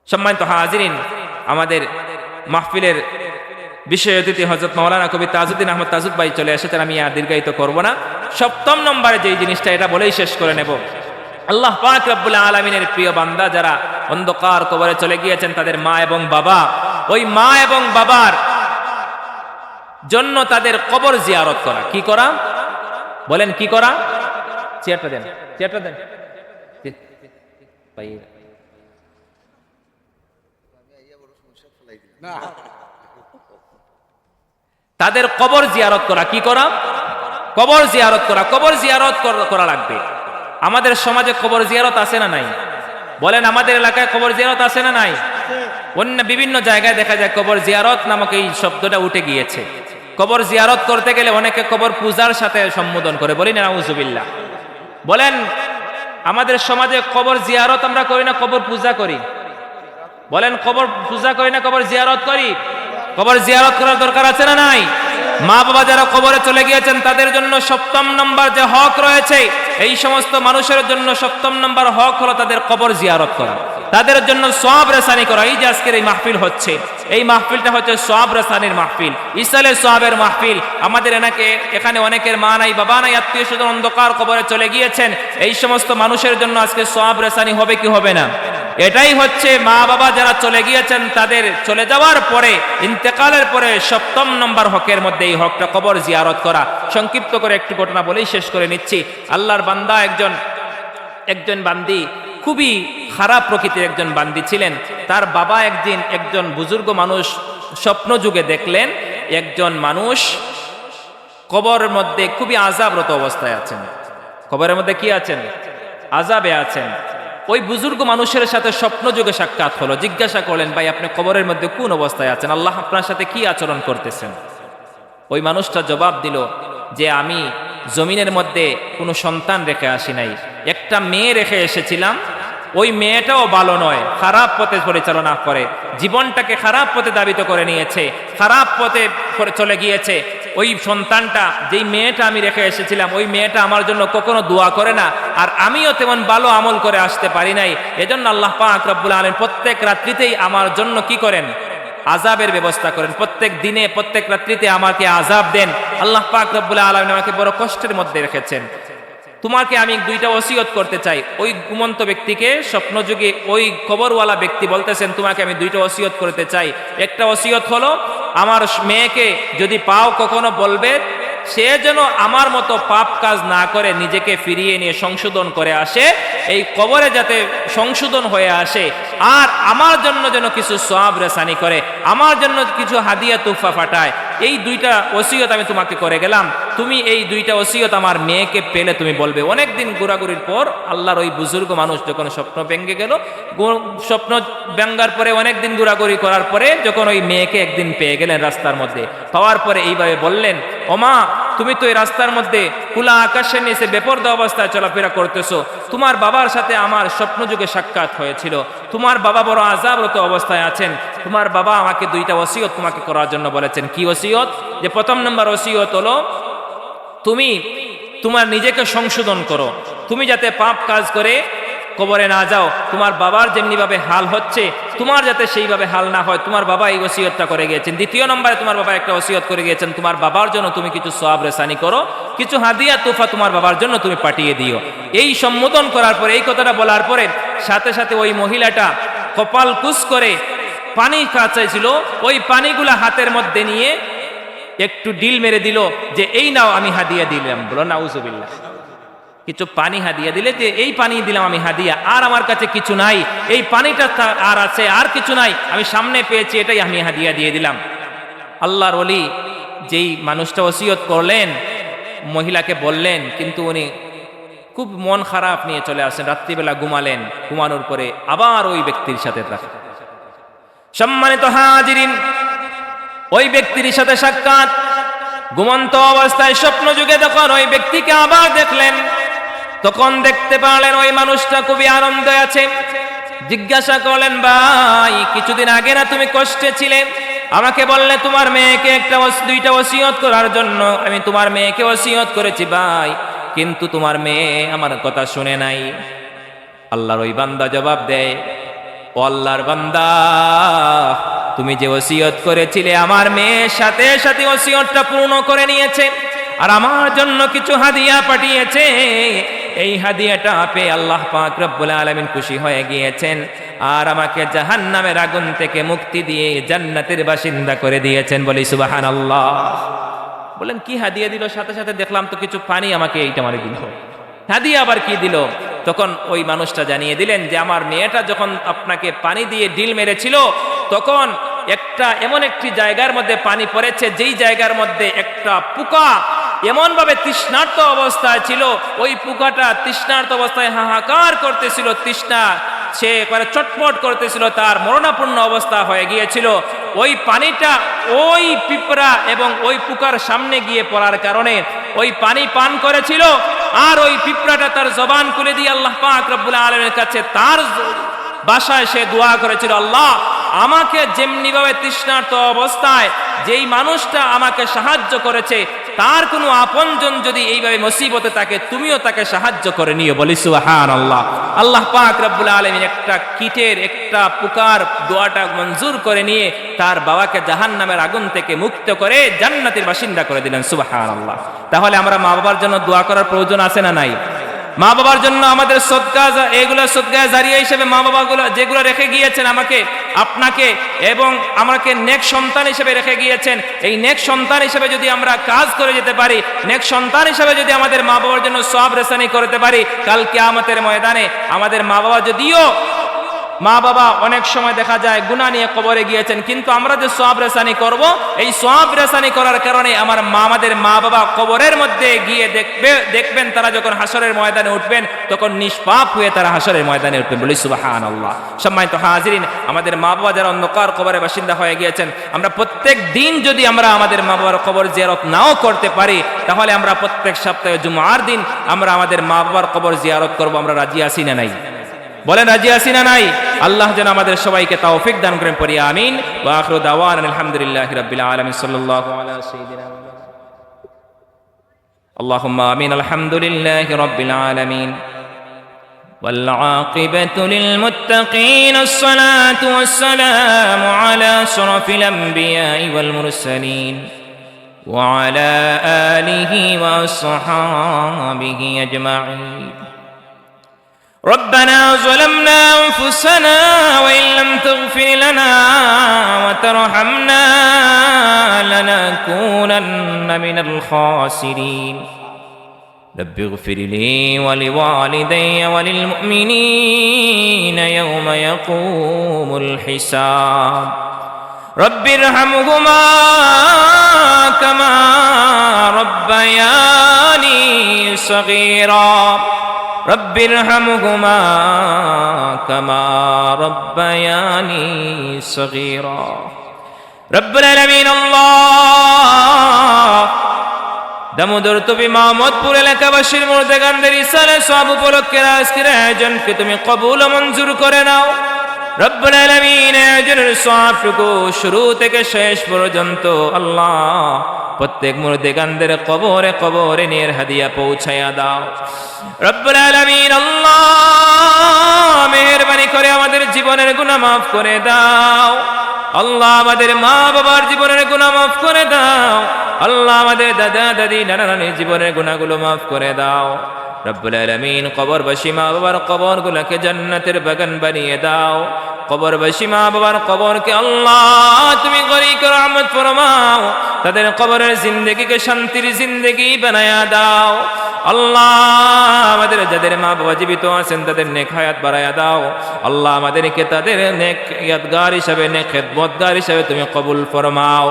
সম্মানিত হাজিরিন, আমাদের মাহফিলের বিশেষ অতিথি হযরত মাওলানা কবি তাজউদ্দিন আহমদ তাজুদ ভাই চলে এসেছেন, আমি আর দীর্ঘায়িত করব না। সপ্তম নম্বরে যেই জিনিসটা, এটা বলেই শেষ করে নেব। আল্লাহ পাক রব্বুল আলামিনের প্রিয় বান্দা যারা অন্ধকার কবরে চলে গিয়েছেন, তাদের মা এবং বাবা, ওই মা এবং বাবার জন্য তাদের কবর জিয়ারত করা। কি করা বলেন? কি করা? চেয়ারটা দেন, চেয়ারটা দেন। তাদের কবর জিয়ারত করা। কি করা? কবর জিয়ারত করা। কবর জিয়ারত করা লাগবে। আমাদের সমাজে কবর জিয়ারত আছে না নাই? বলেন, আমাদের এলাকায় কবর জিয়ারত আছে না নাই? অন্য বিভিন্ন জায়গায় দেখা যায় কবর জিয়ারত নামক এই শব্দটা উঠে গিয়েছে। কবর জিয়ারত করতে গেলে অনেকে কবর পূজার সাথে সম্বোধন করে, বলি না নাউজুবিল্লাহ। বলেন, আমাদের সমাজে কবর জিয়ারত আমরা করি না, কবর পূজা করি? বলেন, কবর পূজা করি না, কবর জিয়ারত করি? কবর জিয়ারত করার দরকার আছে না নাই? মা বাবা যারা কবরে চলে গিয়েছেন তাদের জন্য সপ্তম নম্বর যে হক রয়েছে, এই সমস্ত মানুষের জন্য সপ্তম নম্বর হক হলো তাদের কবর জিয়ারত করা, তাদের জন্য সওয়াব রেসানি করা। এই যে আজকের এই মাহফিল হচ্ছে, এই মাহফিলটা হচ্ছে সওয়াব রেসানির মাহফিল, ইসালে সওয়াবের মাহফিল। আমাদের এখানে অনেকের মা নাই, বাবা নাই, আত্মীয় স্বজন অন্ধকার কবরে চলে গিয়েছেন। এই সমস্ত মানুষের জন্য আজকে সওয়াব রেসানি হবে কি হবে না? এটাই হচ্ছে মা বাবা যারা চলে গিয়েছেন তাদের চলে যাওয়ার পরে, ইন্তেকালের পরে সপ্তম নম্বর হকের মধ্যে এই হকটা কবর জিয়ারত করা। সংক্ষিপ্ত করে একটু ঘটনা বলেই শেষ করে নিচ্ছি। আল্লাহর বান্দা একজন বান্দি, খুবই খারাপ প্রকৃতির একজন বান্দি ছিলেন। তার বাবা একদিন একজন বুজুর্গ মানুষ স্বপ্ন যুগে দেখলেন একজন মানুষ কবরের মধ্যে খুবই আযাবরত অবস্থায় আছেন। কবরের মধ্যে কি আছেন? আযাবে আছেন। ওই বুজুর্গ মানুষের সাথে স্বপ্ন যুগে সাক্ষাৎ হলো। জিজ্ঞাসা করলেন, ভাই আপনি কবরের মধ্যে কোন অবস্থায় আছেন? আল্লাহ আপনার সাথে কি আচরণ করতেছেন? ওই মানুষটা জবাব দিল যে আমি জমিনের মধ্যে কোনো সন্তান রেখে আসি নাই, একটা মেয়ে রেখে এসেছিলাম। ওই মেয়েটাও ভালো নয়, খারাপ পথে পরিচালনা করে, জীবনটাকে খারাপ পথে ধাবিত করে নিয়েছে, খারাপ পথে চলে গিয়েছে। ওই সন্তানটা, যেই মেয়েটা আমি রেখে এসেছিলাম, ওই মেয়েটা আমার জন্য কখনো দোয়া করে না, আর আমিও তেমন ভালো আমল করে আসতে পারি নাই। এজন্য আল্লাহ পাক রব্বুল আলামিন প্রত্যেক রাত্রিতেই আমার জন্য কি করেন? আযাবের ব্যবস্থা করেন। প্রত্যেক দিনে, প্রত্যেক রাত্রিতে আমাকে আযাব দেন। আল্লাহ পাক রব্বুল আলামিন আমাকে বড় কষ্টের মধ্যে রেখেছেন। তোমাকে আমি দুইটা ওসিয়ত করতে চাই। ওই ঘুমন্ত ব্যক্তিকে স্বপ্নযুগে ওই কবরওয়ালা ব্যক্তি বলতেছেন, তোমাকে আমি দুইটা ওসিয়ত করতে চাই। একটা ওসিয়ত হলো, আমার মেয়েকে যদি পাও কখনো বলবে সে যেন আমার মতো পাপ কাজ না করে নিজেকে ফিরিয়ে নিয়ে সংশোধন করে আসে, এই কবরে যাতে সংশোধন হয়ে আসে, আর আমার জন্য যেন কিছু সওয়াব রেসানি করে, আমার জন্য কিছু হাদিয়া তুফা পাঠায়। এই দুইটা ওসিয়ত আমি তোমাকে করে গেলাম। তুমি এই দুইটা ওসিয়ত আমার মেয়েকে পেলে তুমি বলবে। অনেকদিন ঘোরাঘুরির পর আল্লাহর ওই বুজুর্গ মানুষ যখন স্বপ্ন ভেঙে গেল, স্বপ্ন ভেঙ্গার পরে অনেকদিন ঘোরাঘুরি করার পরে যখন ওই মেয়েকে একদিন পেয়ে গেলেন রাস্তার মধ্যে, পাওয়ার পরে এইভাবে বললেন, ওমা তুমি তো এই রাস্তার মধ্যে খোলা আকাশের নিচে বেপরদা অবস্থায় চলাফেরা করতেছো, তোমার বাবার সাথে আমার স্বপ্নযুগে সাক্ষাৎ হয়েছিল, তোমার বাবা বড় আযাবরত অবস্থায় আছেন, তোমার বাবা আমাকে দুইটা ওসিয়ত তোমাকে করার জন্য বলেছেন। কি ওসিয়ত? যে প্রথম নম্বর ওসিয়ত হলো, তুমি তোমার নিজেকে সংশোধন করো, তুমি যাতে পাপ কাজ করে কবরে না যাও। তোমার বাবার যেমনিভাবে হাল হচ্ছে তোমার যাতে সেইভাবে হাল না হয়। তোমার বাবা এই ওসিয়তটা করে গিয়েছেন। দ্বিতীয় নম্বরে তোমার বাবা একটা ওসিয়ত করে গিয়েছেন, তোমার বাবার জন্য তুমি কিছু সওয়াব রেসানি করো, কিছু হাদিয়া তোফা তোমার বাবার জন্য তুমি পাঠিয়ে দিও। এই সম্বোধন করার পরে, এই কথাটা বলার পরে সাথে সাথে ওই মহিলাটা কপাল কুঁচ করে পানি চাইছিল, ওই পানিগুলা হাতের মধ্যে নিয়ে একটু ডিল মেরে দিল যে এই নাও আমি হাদিয়া দিলাম। বলো নাউজুবিল্লাহ। কিছু পানি হাদিয়া দিলে যে এই পানি দিলাম আমি হাদিয়া, আর আমার কাছে কিছু নাই, এই পানিটা আর আছে, আর কিছু নাই, আমি সামনে পেয়েছি, এটাই আমি হাদিয়া দিয়ে দিলাম। আল্লাহর ওলি যেই মানুষটা ওসিয়ত করলেন মহিলাকে বললেন, কিন্তু উনি খুব মন খারাপ নিয়ে চলে আসেন, রাত্রিবেলা ঘুমালেন, ঘুমানোর পরে আবার ওই ব্যক্তির সাথে দেখা। সম্মানিত হাজিরিন, ওই ব্যক্তির সাথে সাক্ষাৎ, ঘুমন্ত অবস্থায় স্বপ্ন যুগে যখন ওই ব্যক্তিকে আবার দেখলেন, তখন দেখতে পারলেন ওই মানুষটা খুবই আনন্দে আছে। জিজ্ঞাসা করলেন, ভাই কিছুদিন আগে না তুমি কষ্টে ছিলে, আমাকে বললে তোমার মেয়েকে দুইটা ওসিয়ত করার জন্য, আমি তোমার মেয়েকে ওসিয়ত করেছি ভাই, কিন্তু তোমার মেয়ে আমার কথা শুনে নাই। আল্লাহর ওই বান্দা জবাব দেয়, ও আল্লাহর বান্দা, তুমি যে ওসিয়ত করেছিলে আমার মেয়ের সাথে সাথে ওসিয়তটা পূর্ণ করে নিয়েছে, আর আমার জন্য কিছু হাদিয়া পাঠিয়েছে। এই হাদিয়াটা পেয়ে আল্লাহ পাক রব্বুল আলামিন খুশি হয়ে গিয়েছেন, আর আমাকে জাহান্নামের আগুন থেকে মুক্তি দিয়ে জান্নাতের বাসিন্দা করে দিয়েছেন। বলি সুবহানাল্লাহ। বলেন কি হাদিয়া দিল? সাথে সাথে দেখলাম তো কিছু পানি আমাকে এইটা মারি দিল, হাদিয়া আবার কি দিল? তখন ওই মানুষটা জানিয়ে দিলেন যে আমার মেয়েটা যখন আপনাকে পানি দিয়ে ডিল মেরেছিল, তখন এমন একটি জায়গার মধ্যে পানি পড়েছে, যেই জায়গার মধ্যে একটা পোকা এমন ভাবে তৃষ্ণার্ত অবস্থায় ছিল, ওই পোকাটা তৃষ্ণার্ত অবস্থায় হাহাকার করতেছিল, তৃষ্ণা সে চটপট করতেছিল, তার মরণাপন্ন অবস্থা হয়ে গিয়েছিল। ওই পানিটা ওই পিঁপড়া এবং ওই পোকার সামনে গিয়ে পড়ার কারণে ওই পানি পান করেছিল, আর ওই পিঁপড়াটা তার জবান খুলে দিয়ে আল্লাহ পাক রব্বুল আলামিনের কাছে তার বাসায় সে দোয়া করেছিল, আল্লাহ আমাকে যেমনি ভাবে তৃষ্ণার্ত অবস্থায় যেই মানুষটা আমাকে সাহায্য করেছে, তার কোনো আপনজন যদি এইভাবে মুসিবতে থাকে, তুমিও তাকে সাহায্য করে নিও। বলি সুবহানাল্লাহ। আল্লাহ পাক রব্বুল আলামিন একটা কীটের, একটা পোকার দোয়াটা মঞ্জুর করে নিয়ে তার বাবাকে জাহান্নামের আগুন থেকে মুক্ত করে জান্নাতের বাসিন্দা করে দিলেন। সুবহানাল্লাহ। তাহলে আমরা মা বাবার জন্য দোয়া করার প্রয়োজন আছে না নাই? মা বাবার জন্য আমাদের সদকা, এগুলো সদকা জারিয়া হিসেবে মা বাবাগুলো যেগুলো রেখে গিয়েছেন আমাকে, আপনাকে এবং আমাকে নেক সন্তান হিসেবে রেখে গিয়েছেন, এই নেক সন্তান হিসেবে যদি আমরা কাজ করে যেতে পারি, নেক সন্তান হিসেবে যদি আমাদের মা বাবার জন্য সওয়াব রেসানি করতে পারি, কাল কিয়ামতের ময়দানে আমাদের মা বাবা যদিও মা বাবা অনেক সময় দেখা যায় গুনাহ নিয়ে কবরে গিয়েছেন, কিন্তু আমরা যে সওয়াব রেসানি করব, এই সওয়াব রেসানি করার কারণে আমাদের মা বাবা কবরের মধ্যে গিয়ে দেখবেন তারা যখন হাসরের ময়দানে উঠবেন, তখন নিষ্পাপ হয়ে তারা হাসরের ময়দানে উঠবেন। বলি সুবহানাল্লাহ। সম্মানিত হাজিরিন, আমাদের মা বাবা যারা অন্ধকার কবরে বাসিন্দা হয়ে গিয়েছেন, আমরা প্রত্যেক দিন যদি আমরা আমাদের মা বাবার কবর জিয়ারত নাও করতে পারি, তাহলে আমরা প্রত্যেক সপ্তাহে জুমার দিন আমরা আমাদের মা বাবার কবর জিয়ারত করব। আমরা রাজি আছি না নাই? বলেন রাজি আছি না নাই? আল্লাহ যেন আমাদের সবাইকে তৌফিক দান করেন, পড়ি আমিন। ওয়া আখিরু দাওয়ানা আলহামদুলিল্লাহি রাব্বিল আলামিন। সাল্লাল্লাহু আলা সাইয়্যিদিনা আল্লাহুম্মা আমিন। আলহামদুলিল্লাহি রাব্বিল আলামিন ওয়াল আকিবাতু লিল মুত্তাকিন। আসসালাতু ওয়াসসালামু আলা আশরাফিল আমবিয়াই ওয়াল মুরসালিন ওয়া আলা আলিহি ওয়া আসহাবিহি আজমাইন। ربنا ظلمنا أنفسنا وإن لم تغفر لنا وترحمنا لنكونن من الخاسرين. رب اغفر لي ولوالدي وللمؤمنين يوم يقوم الحساب. رب ارحمهما كما ربياني صغيرا. رب ارحمهما كما ربياني صغيرا. رب العالمين الله দামোদর তুমি মোহাম্মদপুর এলাকাবাসীর মুর্দেগানদের ইসালে সওয়াব উপলক্ষে আজকের আয়োজনকে তুমি কবুল ও মঞ্জুর করে নাও। রব্বুল আলামিন আয়োজনের সওয়াবটুকু শুরু থেকে শেষ পর্যন্ত আল্লাহ প্রত্যেক মুর্দেগানদের কবরে কবরে নিয়ে হাদিয়া পৌঁছায়া দাও রব্বুল আলামিন। আল্লাহ মেহেরবানি করে আমাদের জীবনের গুনাহ মাফ করে দাও আল্লাহ, আমাদের মা বাবার জীবনের গুনাহ মাফ করে দাও আল্লাহ, আমাদের দাদা দাদি নানা নানির জীবনের গুনাহগুলো মাফ করে দাও রব্বুল আলামিন। কবরবাসী মা বাবার কবরগুলোকে জান্নাতের বাগান বানিয়ে দাও, কবরবাসী মা বাবার কবরকে আল্লাহ তুমি গনি করে রহমত ফরমাও, তাদের কবরের জিন্দেগিকে শান্তির জিন্দেগি বানায়া দাও আল্লাহ। আমাদের যাদের মা বাবা জীবিত আছেন তাদের নেক হায়াত বাড়ায়া দাও আল্লাহ, আমাদেরকে তাদের নেক ইয়াদগার হিসাবে নেক খেদমতগার হিসাবে তুমি কবুল ফরমাও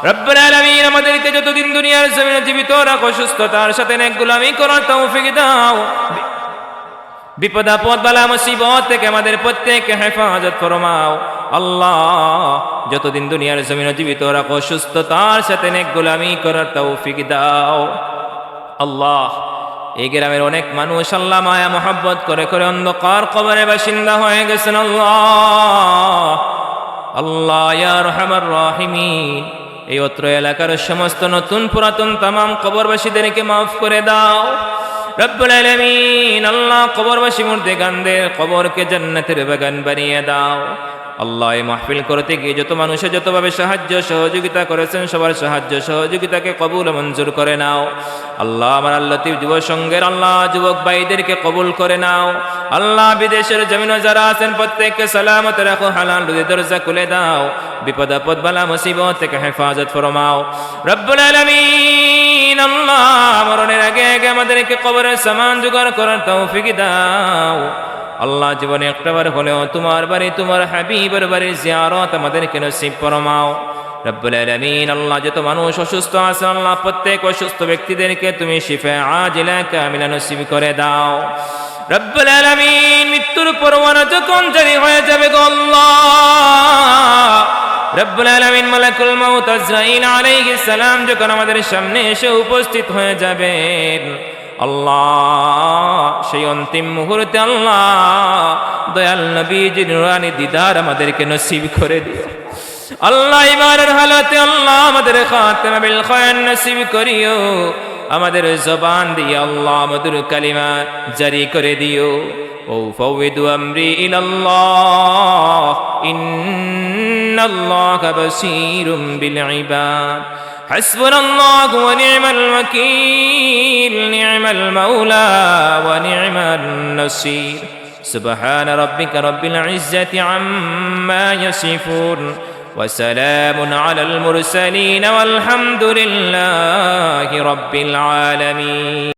রব্বুল আলামিন। আমাদেরকে যতদিন দুনিয়ার জমিনে জীবিত রাখো সুস্থতার সাথে নেক গোলামি করার তৌফিক দাও, বিপদ আপদ বালা মুসিবত থেকে আমাদের প্রত্যেককে হেফাজত ফরমাও আল্লাহ। যতদিন দুনিয়ার জমিনে জীবিত রাখো সুস্থতার সাথে নেক গোলামি করার তৌফিক দাও আল্লাহ। এই গ্রামের অনেক মানুষ আল্লাহ মায়া মোহাব্বত করে করে অন্ধকার কবরে বাসিন্দা হয়ে গেছেন আল্লাহ। আল্লাহ ইয়া আরহামার রাহিমিন, এই অত্র এলাকার সমস্ত নতুন পুরাতন তামাম কবরবাসীদেরকে মাফ করে দাও রব্বুল আলামিন। আল্লাহ কবরবাসী মুর্দেগানদের কবরকে জান্নাতের বাগান বানিয়ে দাও আল্লাহ। এই মাহফিল করতে গিয়ে যত মানুষে যতভাবে সাহায্য সহযোগিতা করেছেন সবার সাহায্য সহযোগিতাকে কবুল মঞ্জুর করে নাও আল্লাহ। আমার আল্লাহ যুব সংঘের আল্লাহ যুবক ভাইদেরকে কবুল করে নাও আল্লাহ। বিদেশের জমিনে যারা আছেন প্রত্যেককে সালামত রাখো, হালাল রুজি দরজা খুলে দাও, বিপদ আপদ বালা মুসিবত থেকে হেফাজত ফরমাও রব্বুল আলামিন। আল্লাহ মরণের আগে আগে আমাদেরকে কবরের সামান জোগাড় করার তৌফিক দাও আল্লাহ। জীবনে একটাবার হলেও তোমার বাড়ি তোমার হাবিবের বাড়ির জিয়ারত আমাদেরকে নসিব ফরমাও রব্বুল আলামিন। আল্লাহ যত মানুষ অসুস্থ আছে আল্লাহ প্রত্যেক অসুস্থ ব্যক্তিদেরকে তুমি শিফা আজিলা কামিলা নসিব করে দাও রব্বুল আলামিন। মৃত্যুর পরওয়ানা যখন জারি হয়ে যাবে গো আল্লাহ রব্বুল আলামিন, মালাকুল মাউত আজরাইল আলাইহিস সালাম যখন আমাদের সামনে এসে উপস্থিত হয়ে যাবেন আল্লাহ, সেই অন্তিম মুহূর্তে আল্লাহ দয়াল নবীজির নূরানি দিদার আমাদেরকে নসিব করে দিও আল্লাহ। ইমানের হালতে আল্লাহ আমাদের খাতেমা বিল খায়র নসিব করিও, আমাদের জবান দিয়ে আল্লাহ মধুর কালিমা জারি করে দিও। ও ফাওয়িদু আমরি ইলাল্লাহ ইন্নাল্লাহা বাসীরুম বিল ইবাদ। حسبنا الله ونعم الوكيل، نعم المولى ونعم النصير. سبحان ربك رب العزة عما يصفون وسلام على المرسلين والحمد لله رب العالمين.